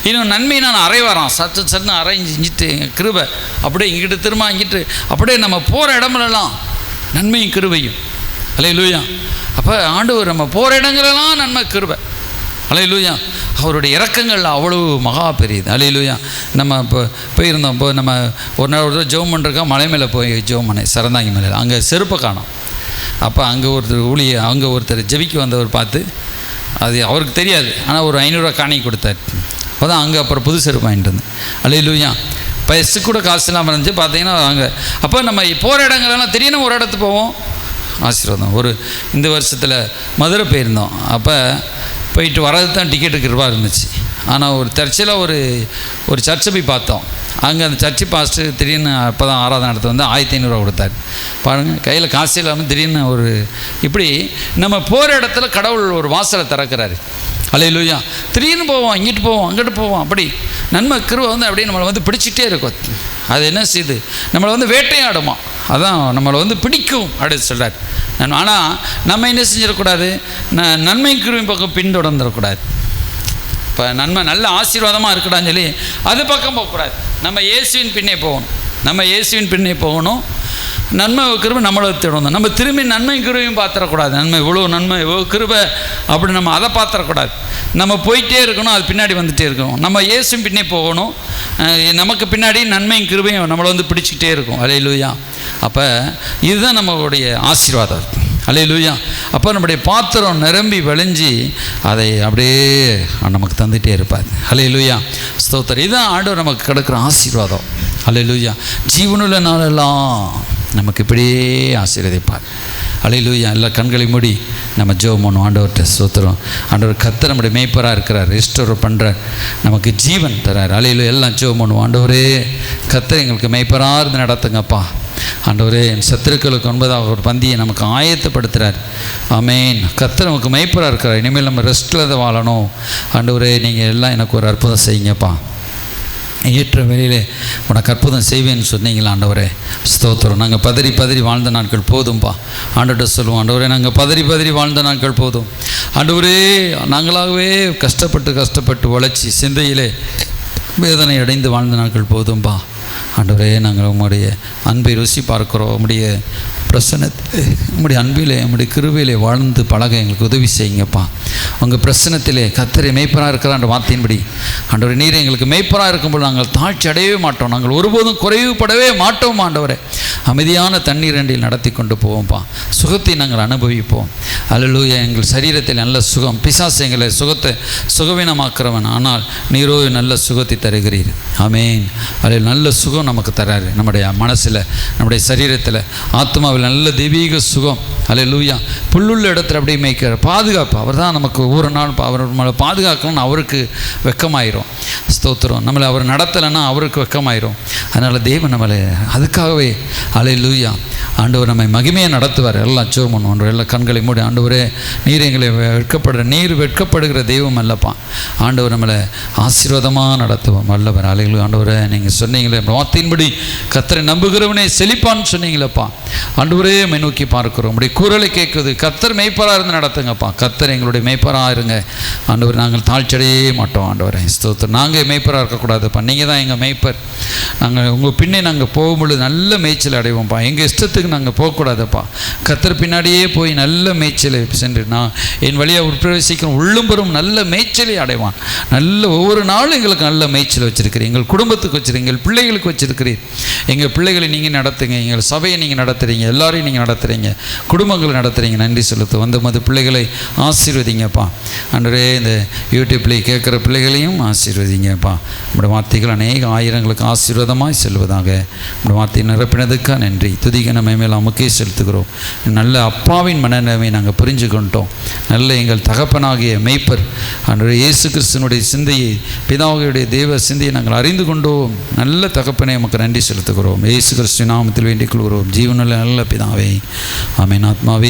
இன்னும் நன்மையை நான் அரைவாரான், சட்டு அரைஞ்சிட்டு கிருபை அப்படியே இங்கிட்டு திரும்ப இங்கிட்டு அப்படியே நம்ம போகிற இடமெல்லாம் நன்மையும் கிருபையும். அல்லேலூயா. அப்போ ஆண்டவர் நம்ம போகிற இடங்களெல்லாம் நன்மை கிருபை. அல்லேலூயா. அவருடைய இரக்கங்கள் அவ்வளவு மகா பெரியது. அல்லேலூயா. நம்ம இப்போ போயிருந்தோம். இப்போ நம்ம ஒரு நாள் ஒரு ஜெபம் பண்ணுறோம், மலை மேலே போய் ஜெபம் பண்ணேன், சரந்தாங்கி மலையில். அங்கே செருப்பை காணோம். அப்போ அங்கே ஒருத்தர் ஜெபிக்க வந்தவர் பார்த்து, அது அவருக்கு தெரியாது, ஆனால் ஒரு 500 ரூபா காணிக்கை கொடுத்தார். அப்போ தான் அங்கே அப்புறம் புது செருப்பு வாங்கிட்டு வந்தேன். அல்லேலூயா. பைசு கூட காசு இல்லாமல் இருந்துச்சு. பார்த்தீங்கன்னா அங்கே அப்போ நம்ம போகிற இடங்களெல்லாம் திடீர்னு ஒரு இடத்துக்கு போவோம், ஆசீர்வாதம். இந்த வருஷத்தில் மதுரை போயிருந்தோம். அப்போ போயிட்டு வர்றது தான் டிக்கெட்டுக்கு ரூபா இருந்துச்சு. ஆனால் ஒரு சர்ச்சில் ஒரு சர்ச்சை போய் பார்த்தோம். அங்கே அந்த சர்ச்சு பாஸ்டர் திடீர்னு அப்போ தான் ஆராதனை நடத்த வந்து 1500 ரூபா கொடுத்தாரு. பாருங்கள், கையில் காசு இல்லாமல் திடீர்னு இப்படி நம்ம போகிற இடத்துல கடவுள் ஒரு வாசலை திறக்கிறாரு. அல்லேலூயா. திடீர்னு போவோம், இங்கிட்டு போவோம், அங்கிட்டு போவோம். அப்படி நன்மை கிருபை வந்து அப்படியே நம்மளை வந்து பிடிச்சிட்டே இருக்கும். அது என்ன செய்யுது, நம்மளை வந்து வேட்டையாடுமா. அதான் நம்மளை வந்து பிடிக்கும் அப்படின்னு சொல்கிறார். ஆனால் நம்ம என்ன செஞ்சிடக்கூடாது, நன்மை கிருபை பக்கம் பின்தொடர்ந்துடக்கூடாது. இப்போ நன்மை நல்ல ஆசீர்வாதமாக இருக்கடான்னு சொல்லி அது பக்கம் போகக்கூடாது. நம்ம இயேசுவின் பின்னே போகணும். நன்மை கிருபை நம்மளை தேடணும். நம்ம திரும்பி நன்மை கிருபையும் பார்த்துடக்கூடாது. நன்மை இவ்வளோ நன்மை இவ்வளோ கிருபை அப்படி நம்ம அதை பார்த்துடக்கூடாது. நம்ம போயிட்டே இருக்கணும், அது பின்னாடி வந்துகிட்டே இருக்கணும். நம்ம இயேசுவின் பின்னே போகணும். நமக்கு பின்னாடி நன்மையும் கிருபையும் நம்மளை வந்து பிடிச்சிக்கிட்டே இருக்கும். அல்லேலூயா. அப்போ இதுதான் நம்மளுடைய ஆசீர்வாதம். அல்லேலூயா. அப்போ நம்முடைய பாத்திரம் நிரம்பி வழிஞ்சி அதை அப்படியே நமக்கு தந்துகிட்டே இருப்பார். அல்லேலூயா. ஸ்தோத்திரம். இதுதான் ஆண்டவர் நமக்கு கிடைக்கிற ஆசீர்வாதம். அல்லேலூயா. ஜீவனுள்ள நாளெல்லாம் நமக்கு இப்படியே ஆசீர்வதிப்பார். அல்லேலூயா. எல்லா கண்களை மூடி நம்ம ஜெபம் பண்ணுவோம். ஆண்டவர்கிட்ட ஸ்தோத்திரம். ஆண்டவர் கர்த்தர் நம்முடைய மேய்ப்பராக இருக்கிறார், ரெஸ்டோர் பண்ணுறார், நமக்கு ஜீவன் தரார். அல்லேலூயா. எல்லாம் ஜெபம் பண்ணுவோம். ஆண்டவரே கர்த்தர் எங்களுக்கு மேய்ப்பராக இருந்து நடத்துங்கப்பா. ஆண்டவரே என் சத்துருக்களுக்கு 9வது ஒரு பந்தியை நமக்கு ஆயத்தப்படுத்துகிறார். ஆமேன். கர்த்தர் நமக்கு மேய்ப்பராக இருக்கிறார். இனிமேல் நம்ம ரெஸ்ட்டில் தான் வாழணும். ஆண்டவரே நீங்கள் எல்லாம் எனக்கு ஒரு அற்புதம் செய்யுங்கப்பா. ஏற்ற வேலையிலே உனக்கு அற்புதம் செய்வேன்னு சொன்னீங்களா ஆண்டவரே. ஸ்தோத்திரம். நாங்கள் பதறி வாழ்ந்த நாட்கள் போதும்பா. ஆண்டவர்கிட்ட சொல்லுவோம், ஆண்டவரே நாங்கள் பதறி வாழ்ந்த நாட்கள் போதும். ஆண்டவரே நாங்களாகவே கஷ்டப்பட்டு உழைச்சி சிந்தையிலே வேதனை அடைந்து வாழ்ந்த நாட்கள் போதும்பா. ஆண்டவரே நாங்கள் உம்முடைய அன்பை ருசி பார்க்குறோம். உம்முடைய பிரசன்னத்தை, உம்முடைய அன்பிலே, உம்முடைய கிருபையிலே வாழ்ந்து பழக எங்களுக்கு உதவி செய்யுங்கப்பா. உங்கள் பிரசன்னத்திலே கர்த்தரை மேய்ப்பராக இருக்கிறான்ற வார்த்தையின்படி ஆண்டவரே நீர் எங்களுக்கு மேய்ப்பராக இருக்கும்போது நாங்கள் தாழ்ச்சி அடையவே மாட்டோம், நாங்கள் ஒருபோதும் குறைவுபடவே மாட்டோம். ஆண்டவரே அமைதியான தண்ணீர் அண்டில் நடத்தி கொண்டு போவோம்ப்பா. சுகத்தை நாங்கள் அனுபவிப்போம். அல்லேலூயா. எங்கள் சரீரத்தில் நல்ல சுகம். பிசாசு எங்களை சுகவீனமாக்குறவன், ஆனால் நீரோ நல்ல சுகத்தை தருகிறீர். ஆமேன். அதில் நல்ல சுகம் நமக்கு தராரு. நம்முடைய மனசில், நம்முடைய சரீரத்தில், ஆத்மாவில் நல்ல தெய்வீக சுகம். அல்லேலூயா. புல்லுள்ள இடத்துல அப்படியே மேய்க்கிற பாதுகாப்பு. அவர் தான் நமக்கு ஒவ்வொரு நாள் அவர் நம்மளை பாதுகாக்கணும்னு அவருக்கு வெக்கமாயிரும். ஸ்தோத்திரம். நம்மளை அவர் நடத்தலைன்னா அவருக்கு வெக்கமாயிரும். அதனால் தேவன் நம்மளை அதுக்காகவே அல்லேலூயா ஆண்டவர் நம்மை மகிமையாக நடத்துவார். எல்லாம் ஜெபம் பண்ணுவோம். எல்லாம் கண்களை மூடி ஆண்டவரே நீர் எங்களை வெட்கப்படுகிற தெய்வம் அல்லப்பா. ஆண்டவர் நம்மளை ஆசீர்வாதமாக நடத்துவோம் வல்லவர். அல்லேலூயா. ஆண்டவரே நீங்கள் சொன்னீங்களே வார்த்தையின்படி கர்த்தரை நம்புகிறவனே செழிப்பான்னு சொன்னீங்களப்பா. ஆண்டவரே மை நோக்கி பார்க்கிறோம். உடைய குரலை கேட்குது. கர்த்தர் மேய்ப்பராக இருந்து நடத்துங்கப்பா. கர்த்தர் எங்களுடைய மேய்ப்பராக இருங்க ஆண்டவர். நாங்கள் தாழ்ச்சியடையே மாட்டோம் ஆண்டவரே. ஸ்தோத்திரம். நாங்கள் மேய்ப்பராக இருக்கக்கூடாதுப்பா. நீங்கள் தான் எங்கள் மேய்ப்பர். நாங்கள் உங்கள் பின்னே நாங்கள் போகும்பொழுது நல்ல மேய்ச்சல் அடைவோம்ப்பா. எங்கள் இஷ்டத்துக்கு நாங்கள் போகக்கூடாதப்பா. கர்த்தர் பின்னாடியே போய் நல்ல மேய்ச்சலை சென்று நான் என் வழியாக உட்பிரவேசிக்கிறோம் உள்ளும் பெறும் நல்ல மேய்ச்சலை அடைவான். நல்ல ஒவ்வொரு நாளும் எங்களுக்கு நல்ல மேய்ச்சல் வச்சுருக்கிறீர். எங்கள் குடும்பத்துக்கு வச்சுருக்கீங்க, எங்கள் பிள்ளைகளுக்கு வச்சுருக்கிறீர். எங்கள் பிள்ளைகளை நீங்கள் நடத்துங்க, எங்கள் சபையை நீங்கள் நடத்துகிறீங்க, எல்லாரையும் நீங்கள் நடத்துகிறீங்க, குடும்பங்களை நடத்துகிறீங்க. நன்றி செலுத்து. வந்த மது பிள்ளைகளை ஆசீர்வதிங்கப்பா. அன்றே இந்த யூடியூப்லேயே கேட்குற பிள்ளைகளையும் ஆசீர்வதிங்கப்பா. நம்முடைய வார்த்தைகள் அநேக ஆயிரங்களுக்கு ஆசீர்வாதமாய் செல்வதாக. நம்முடைய வார்த்தையை நிரப்பினதுக்காக நன்றி. துதிக்க நம்ம மேல் நமக்கே செலுத்துகிறோம். நல்ல அப்பாவின் மனநிலைமை நாங்கள் புரிஞ்சுக்கொண்டோம். நல்ல எங்கள் தகப்பனாகிய மேய்ப்பர் அன்று இயேசு கிறிஸ்துவனுடைய சிந்தையை, பிதாவுடைய தேவ சிந்தையை நாங்கள் அறிந்து கொண்டோம். நல்ல தகப்பனை நமக்கு நன்றி செலுத்துகிறோம். இயேசு கிறிஸ்து நாமத்தில் வேண்டிக் கொள்கிறோம். ஜீவனுள்ள நல்ல பிதாவே, ஆமென். ஆத்மாவே